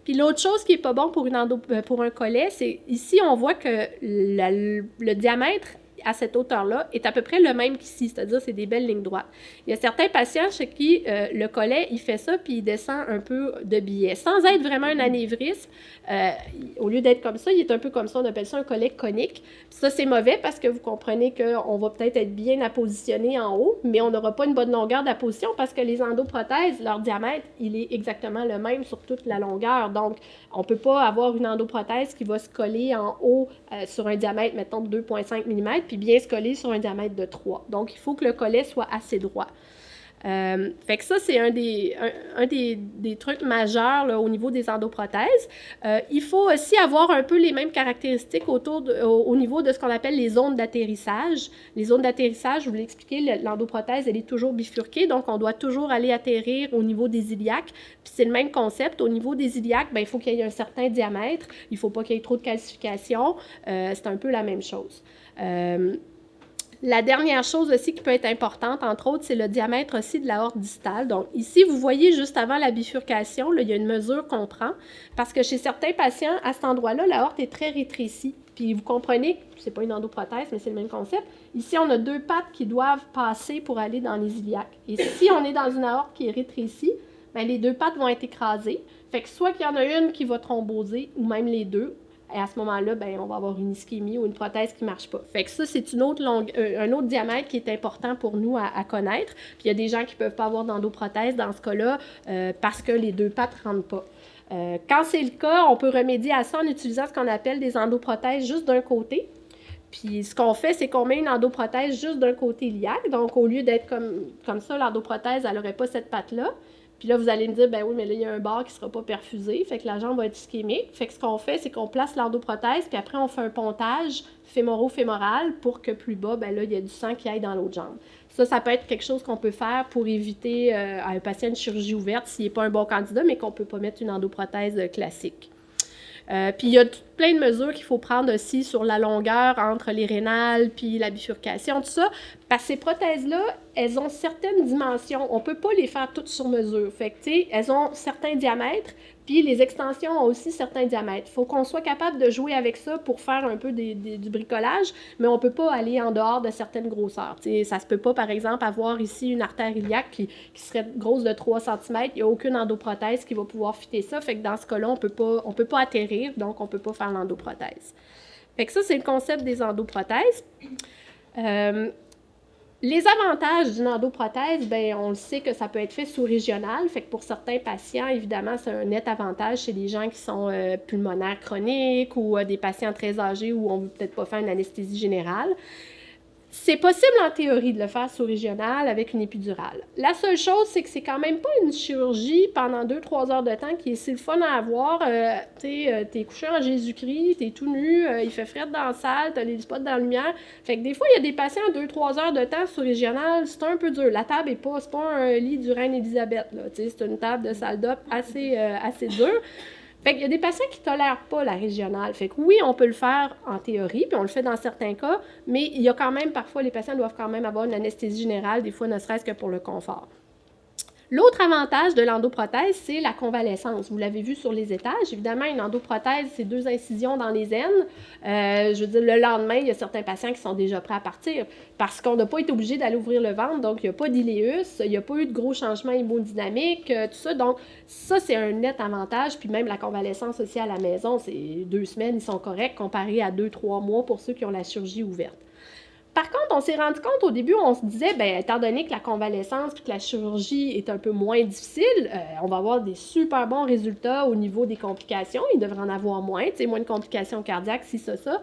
Puis l'autre chose qui est pas bon pour un collet, c'est ici, on voit que le diamètre à cette hauteur-là est à peu près le même qu'ici, c'est-à-dire c'est des belles lignes droites. Il y a certains patients chez qui le collet, il fait ça, puis il descend un peu de biais. Sans être vraiment un anévrisme, au lieu d'être comme ça, il est un peu comme ça, on appelle ça un collet conique. Puis ça, c'est mauvais parce que vous comprenez qu'on va peut-être être bien appositionné en haut, mais on n'aura pas une bonne longueur d'apposition parce que les endoprothèses, leur diamètre, il est exactement le même sur toute la longueur. Donc, on ne peut pas avoir une endoprothèse qui va se coller en haut sur un diamètre, mettons, de 2,5 mm, puis bien se coller sur un diamètre de 3. Donc, il faut que le collet soit assez droit. Fait que ça, c'est un des trucs majeurs là, au niveau des endoprothèses. Il faut aussi avoir un peu les mêmes caractéristiques au niveau de ce qu'on appelle les zones d'atterrissage. Les zones d'atterrissage, je vous l'ai expliqué, l'endoprothèse, elle est toujours bifurquée, donc on doit toujours aller atterrir au niveau des iliaques. Puis c'est le même concept. Au niveau des iliaques, bien, il faut qu'il y ait un certain diamètre. Il ne faut pas qu'il y ait trop de calcification. C'est un peu la même chose. La dernière chose aussi qui peut être importante, entre autres, c'est le diamètre aussi de l'aorte distale. Donc ici, vous voyez juste avant la bifurcation, là, il y a une mesure qu'on prend parce que chez certains patients, à cet endroit-là, l'aorte est très rétrécie. Puis vous comprenez, c'est pas une endoprothèse, mais c'est le même concept. Ici, on a 2 pattes qui doivent passer pour aller dans les iliaques. Et si on est dans une aorte qui est rétrécie, bien, les 2 pattes vont être écrasées. Fait que soit qu'il y en a une qui va thromboser, ou même les deux. Et à ce moment-là, ben, on va avoir une ischémie ou une prothèse qui ne marche pas. Fait que ça, c'est un autre diamètre qui est important pour nous à connaître. Puis il y a des gens qui ne peuvent pas avoir d'endoprothèse dans ce cas-là parce que les 2 pattes ne rentrent pas. Quand c'est le cas, on peut remédier à ça en utilisant ce qu'on appelle des endoprothèses juste d'un côté. Puis ce qu'on fait, c'est qu'on met une endoprothèse juste d'un côté iliaque. Donc, au lieu d'être comme ça, l'endoprothèse, elle n'aurait pas cette patte-là. Puis là, vous allez me dire, ben oui, mais là, il y a un bord qui ne sera pas perfusé, fait que la jambe va être ischémique. Fait que ce qu'on fait, c'est qu'on place l'endoprothèse, puis après, on fait un pontage fémoro-fémoral pour que plus bas, ben là, il y a du sang qui aille dans l'autre jambe. Ça peut être quelque chose qu'on peut faire pour éviter à un patient une chirurgie ouverte s'il n'est pas un bon candidat, mais qu'on ne peut pas mettre une endoprothèse classique. Puis il y a plein de mesures qu'il faut prendre aussi sur la longueur entre les rénales puis la bifurcation, tout ça. Parce que ces prothèses-là, elles ont certaines dimensions. On ne peut pas les faire toutes sur mesure. Fait que, tu sais, elles ont certains diamètres, puis les extensions ont aussi certains diamètres. Il faut qu'on soit capable de jouer avec ça pour faire un peu du bricolage, mais on ne peut pas aller en dehors de certaines grosseurs. Tu sais, ça ne se peut pas, par exemple, avoir ici une artère iliaque qui serait grosse de 3 cm. Il n'y a aucune endoprothèse qui va pouvoir fitter ça. Fait que dans ce cas-là, on peut pas atterrir, donc on ne peut pas faire l'endoprothèse. Fait que ça, c'est le concept des endoprothèses. Les avantages d'une endoprothèse, bien, on le sait que ça peut être fait sous-régional. Fait que pour certains patients, évidemment, c'est un net avantage chez les gens qui sont pulmonaires chroniques ou des patients très âgés où on ne veut peut-être pas faire une anesthésie générale. C'est possible en théorie de le faire sous-régional avec une épidurale. La seule chose, c'est que c'est quand même pas une chirurgie pendant 2-3 heures de temps qui est si le fun à avoir. T'es couché en Jésus-Christ, t'es tout nu, il fait frais dans la salle, t'as les spots dans la lumière. Fait que des fois, il y a des patients 2-3 heures de temps sous-régional, c'est un peu dur. La table c'est pas un lit du Reine Élisabeth, là. C'est une table de salle d'op assez dure. Fait qu'il y a des patients qui ne tolèrent pas la régionale. Fait que oui, on peut le faire en théorie, puis on le fait dans certains cas, mais il y a quand même, parfois, les patients doivent quand même avoir une anesthésie générale, des fois ne serait-ce que pour le confort. L'autre avantage de l'endoprothèse, c'est la convalescence. Vous l'avez vu sur les étages. Évidemment, une endoprothèse, c'est 2 incisions dans les aines. Je veux dire, le lendemain, il y a certains patients qui sont déjà prêts à partir parce qu'on n'a pas été obligé d'aller ouvrir le ventre. Donc, il n'y a pas d'iléus, il n'y a pas eu de gros changements hémodynamiques, tout ça. Donc, ça, c'est un net avantage. Puis même la convalescence aussi à la maison, c'est 2 semaines, ils sont corrects comparé à 2-3 mois pour ceux qui ont la chirurgie ouverte. Par contre, on s'est rendu compte au début, on se disait, étant donné que la convalescence et que la chirurgie est un peu moins difficile, on va avoir des super bons résultats au niveau des complications. Il devrait en avoir moins, moins de complications cardiaques, ça.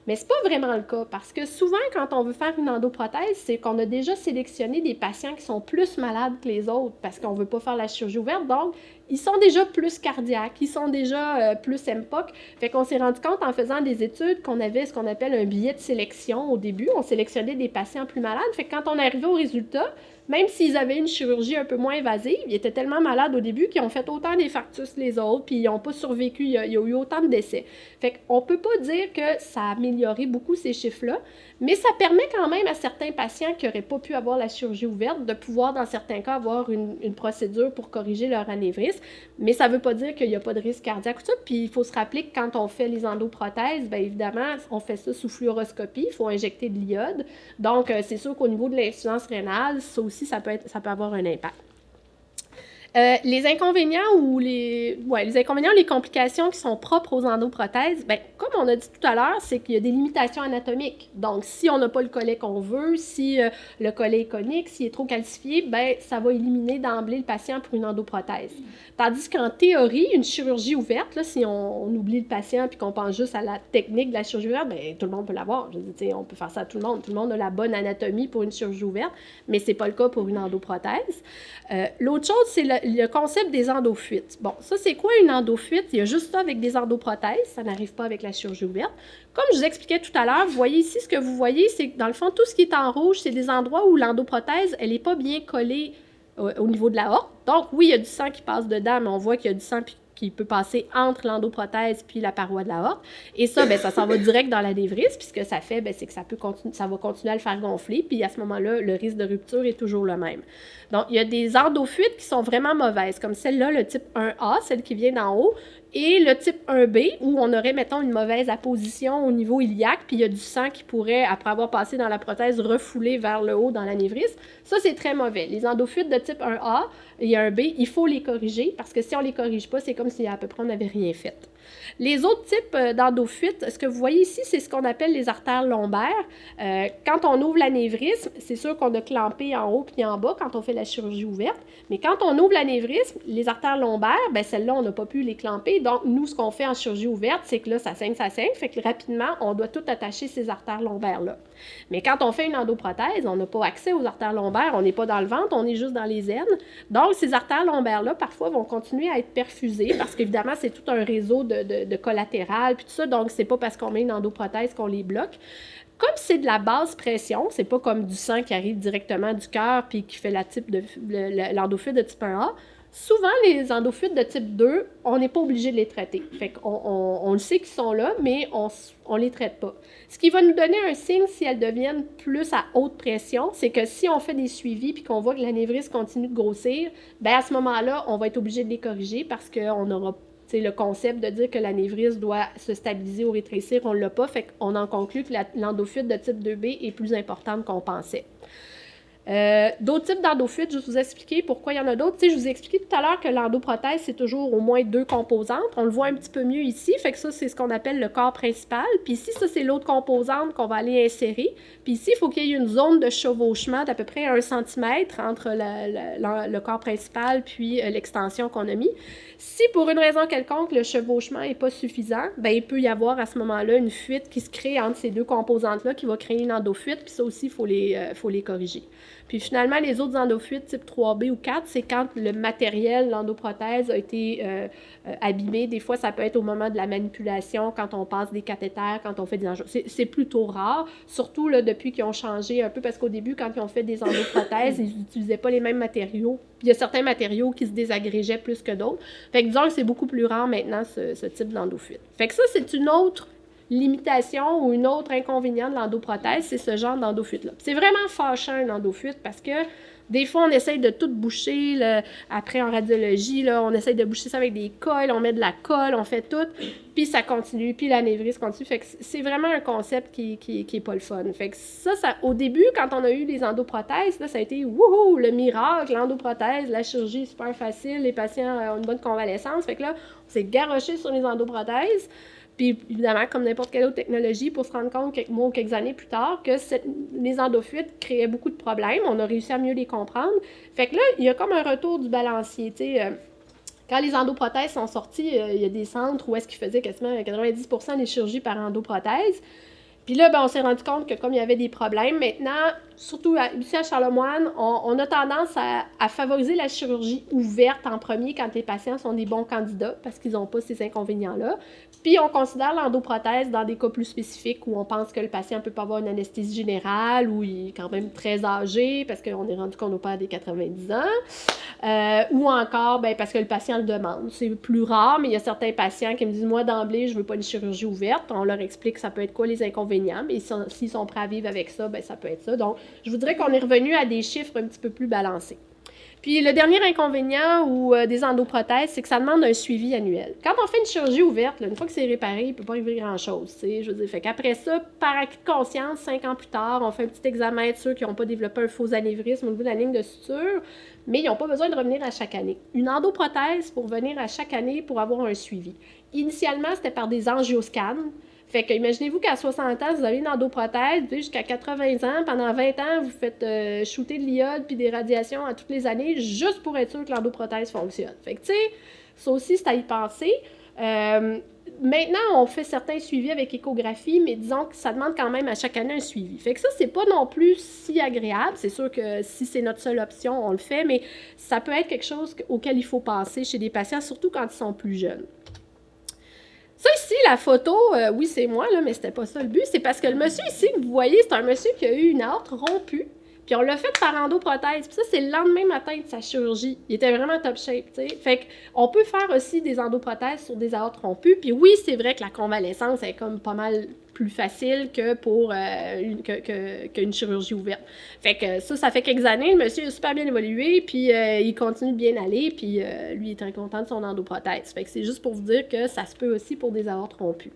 Mais c'est pas vraiment le cas parce que souvent, quand on veut faire une endoprothèse, c'est qu'on a déjà sélectionné des patients qui sont plus malades que les autres parce qu'on veut pas faire la chirurgie ouverte. Donc, ils sont déjà plus cardiaques, ils sont déjà plus MPOC. Fait qu'on s'est rendu compte en faisant des études qu'on avait ce qu'on appelle un billet de sélection au début. On sélectionnait des patients plus malades. Fait que quand on arrivait au résultat, même s'ils avaient une chirurgie un peu moins invasive, ils étaient tellement malades au début qu'ils ont fait autant d'infarctus que les autres, puis ils n'ont pas survécu, il y a eu autant de décès. Fait qu'on ne peut pas dire que ça a amélioré beaucoup ces chiffres-là, mais ça permet quand même à certains patients qui n'auraient pas pu avoir la chirurgie ouverte de pouvoir, dans certains cas, avoir une procédure pour corriger leur anévrisme, mais ça ne veut pas dire qu'il n'y a pas de risque cardiaque ou tout. Puis il faut se rappeler que quand on fait les endoprothèses, évidemment, on fait ça sous fluoroscopie, il faut injecter de l'iode. Donc, c'est sûr qu'au niveau de l'insuffisance rénale, ça aussi, ça peut avoir un impact. Les inconvénients les complications qui sont propres aux endoprothèses, comme on a dit tout à l'heure, c'est qu'il y a des limitations anatomiques. Donc, si on n'a pas le collet qu'on veut, si le collet est conique, s'il est trop calcifié, ça va éliminer d'emblée le patient pour une endoprothèse. Tandis qu'en théorie, une chirurgie ouverte, là, si on oublie le patient et qu'on pense juste à la technique de la chirurgie ouverte, tout le monde peut l'avoir. Je veux dire, on peut faire ça à tout le monde. Tout le monde a la bonne anatomie pour une chirurgie ouverte, mais ce n'est pas le cas pour une endoprothèse. L'autre chose, c'est le concept des endofuites. Bon, ça, c'est quoi une endofuite? Il y a juste ça avec des endoprothèses, ça n'arrive pas avec la chirurgie ouverte. Comme je vous expliquais tout à l'heure, vous voyez ici, ce que vous voyez, c'est que dans le fond, tout ce qui est en rouge, c'est des endroits où l'endoprothèse, elle n'est pas bien collée au niveau de la horte. Donc, oui, il y a du sang qui passe dedans, mais on voit qu'il y a du sang qui peut passer entre l'endoprothèse puis la paroi de la horte. Et ça, ça s'en va direct dans l'anévrisme, puis ce que ça fait, c'est que ça va continuer à le faire gonfler, puis à ce moment-là, le risque de rupture est toujours le même. Donc, il y a des endofuites qui sont vraiment mauvaises, comme celle-là, le type 1A, celle qui vient d'en haut, et le type 1B, où on aurait, mettons, une mauvaise apposition au niveau iliaque, puis il y a du sang qui pourrait, après avoir passé dans la prothèse, refouler vers le haut dans l'anévrisme. Ça, c'est très mauvais. Les endofuites de type 1A et 1B, il faut les corriger, parce que si on ne les corrige pas, c'est comme si à peu près on n'avait rien fait. Les autres types d'endofuites, ce que vous voyez ici, c'est ce qu'on appelle les artères lombaires. Quand on ouvre l'anévrisme, c'est sûr qu'on a clampé en haut puis en bas quand on fait la chirurgie ouverte, mais quand on ouvre l'anévrisme, les artères lombaires, celles-là, on n'a pas pu les clamper. Donc, nous, ce qu'on fait en chirurgie ouverte, c'est que là, ça saigne, fait que rapidement, on doit tout attacher ces artères lombaires-là. Mais quand on fait une endoprothèse, on n'a pas accès aux artères lombaires, on n'est pas dans le ventre, on est juste dans les aines. Donc, ces artères lombaires-là, parfois, vont continuer à être perfusées parce qu'évidemment, c'est tout un réseau de collatéral, puis tout ça. Donc, c'est pas parce qu'on met une endoprothèse qu'on les bloque. Comme c'est de la basse pression, c'est pas comme du sang qui arrive directement du cœur puis qui fait l'endofuite de type 1A, souvent, les endofuites de type 2, on n'est pas obligé de les traiter. Fait qu'on le sait qu'ils sont là, mais on ne les traite pas. Ce qui va nous donner un signe si elles deviennent plus à haute pression, c'est que si on fait des suivis puis qu'on voit que l'anévrisme continue de grossir, à ce moment-là, on va être obligé de les corriger parce qu'on aura le concept de dire que l'anévrisme doit se stabiliser ou rétrécir, on ne l'a pas. Fait qu'on en conclut que l'endofuite de type 2B est plus importante qu'on pensait. D'autres types d'endofuites, je vais vous expliquer pourquoi il y en a d'autres. Tu sais, je vous ai expliqué tout à l'heure que l'endoprothèse, c'est toujours au moins 2 composantes. On le voit un petit peu mieux ici. Fait que ça, c'est ce qu'on appelle le corps principal. Puis ici, ça, c'est l'autre composante qu'on va aller insérer. Puis ici, il faut qu'il y ait une zone de chevauchement d'à peu près 1 cm entre le corps principal puis l'extension qu'on a mis. Si pour une raison quelconque, le chevauchement n'est pas suffisant, ben il peut y avoir à ce moment-là une fuite qui se crée entre ces 2 composantes-là qui va créer une endofuite. Puis ça aussi, il faut les corriger. Puis finalement, les autres endofuites type 3B ou 4, c'est quand le matériel, l'endoprothèse, a été abîmé. Des fois, ça peut être au moment de la manipulation, quand on passe des cathéters, quand on fait des enjeux. C'est plutôt rare, surtout là, depuis qu'ils ont changé un peu, parce qu'au début, quand ils ont fait des endoprothèses, ils n'utilisaient pas les mêmes matériaux. Puis il y a certains matériaux qui se désagrégeaient plus que d'autres. Fait que disons que c'est beaucoup plus rare maintenant, ce type d'endofuite. Fait que ça, c'est une autre limitation ou une autre inconvénient de l'endoprothèse, c'est ce genre d'endofuite-là. C'est vraiment fâchant, une endofuite, parce que des fois, on essaye de tout boucher. Là, après, en radiologie, là, on essaye de boucher ça avec des colles, on met de la colle, on fait tout, puis ça continue, puis l'anévrisme continue. Fait que c'est vraiment un concept qui est pas le fun. Fait que ça, au début, quand on a eu les endoprothèses, là, ça a été wouhou, le miracle, l'endoprothèse, la chirurgie est super facile, les patients ont une bonne convalescence. Fait que là, on s'est garoché sur les endoprothèses. Puis évidemment, comme n'importe quelle autre technologie, pour se rendre compte quelques mois ou quelques années plus tard que les endofuites créaient beaucoup de problèmes. On a réussi à mieux les comprendre. Fait que là, il y a comme un retour du balancier. Quand les endoprothèses sont sorties, il y a des centres où est-ce qu'ils faisaient quasiment 90% des chirurgies par endoprothèse. Puis là, on s'est rendu compte que comme il y avait des problèmes, maintenant, surtout ici à Charlemagne, on a tendance à favoriser la chirurgie ouverte en premier quand les patients sont des bons candidats parce qu'ils n'ont pas ces inconvénients-là. Puis on considère l'endoprothèse dans des cas plus spécifiques où on pense que le patient ne peut pas avoir une anesthésie générale ou il est quand même très âgé parce qu'on est rendu qu'on opère des 90 ans. Ou encore parce que le patient le demande. C'est plus rare, mais il y a certains patients qui me disent « Moi, d'emblée, je ne veux pas une chirurgie ouverte. » On leur explique ça peut être quoi les inconvénients, mais s'ils sont prêts à vivre avec ça, ça peut être ça. Donc, je voudrais qu'on est revenu à des chiffres un petit peu plus balancés. Puis le dernier inconvénient des endoprothèses, c'est que ça demande un suivi annuel. Quand on fait une chirurgie ouverte, là, une fois que c'est réparé, il ne peut pas arriver grand-chose. Je veux dire, fait qu'après ça, par acquis de conscience, 5 ans plus tard, on fait un petit examen de ceux qui n'ont pas développé un faux anévrisme au niveau de la ligne de suture, mais ils n'ont pas besoin de revenir à chaque année. Une endoprothèse, pour venir à chaque année pour avoir un suivi. Initialement, c'était par des angioscans. Fait que imaginez-vous qu'à 60 ans, vous avez une endoprothèse, jusqu'à 80 ans, pendant 20 ans, vous faites shooter de l'iode puis des radiations à toutes les années, juste pour être sûr que l'endoprothèse fonctionne. Fait que, tu sais, ça aussi, c'est à y penser. Maintenant, on fait certains suivis avec échographie, mais disons que ça demande quand même à chaque année un suivi. Fait que ça, c'est pas non plus si agréable. C'est sûr que si c'est notre seule option, on le fait, mais ça peut être quelque chose auquel il faut penser chez des patients, surtout quand ils sont plus jeunes. Ça ici, la photo, oui, c'est moi, là, mais c'était pas ça le but. C'est parce que le monsieur ici, que vous voyez, c'est un monsieur qui a eu une aorte rompue. Puis on l'a fait par endoprothèse. Puis ça, c'est le lendemain matin de sa chirurgie. Il était vraiment top shape, tu sais. Fait qu'on peut faire aussi des endoprothèses sur des aortes rompues. Puis oui, c'est vrai que la convalescence est comme pas mal plus facile que pour qu'une chirurgie ouverte. Fait que ça fait quelques années. Le monsieur a super bien évolué, puis il continue de bien aller, puis lui, il est très content de son endoprothèse. Fait que c'est juste pour vous dire que ça se peut aussi pour des aortes rompues.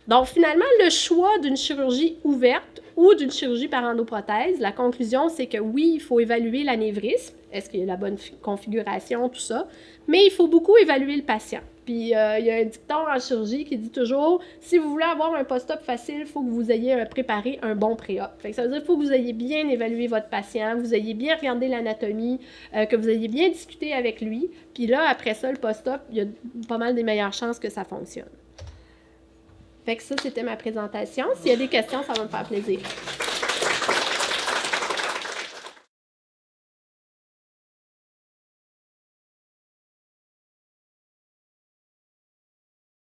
Donc, finalement, le choix d'une chirurgie ouverte ou d'une chirurgie par endoprothèse, la conclusion, c'est que oui, il faut évaluer l'anévrisme, est-ce qu'il y a la bonne configuration, tout ça, mais il faut beaucoup évaluer le patient. Puis, il y a un dicton en chirurgie qui dit toujours, si vous voulez avoir un post-op facile, il faut que vous ayez préparé un bon pré-op. Fait que ça veut dire qu'il faut que vous ayez bien évalué votre patient, que vous ayez bien regardé l'anatomie, que vous ayez bien discuté avec lui. Puis là, après ça, le post-op, il y a pas mal des meilleures chances que ça fonctionne. Fait que ça, c'était ma présentation. S'il y a des questions, ça va me faire plaisir.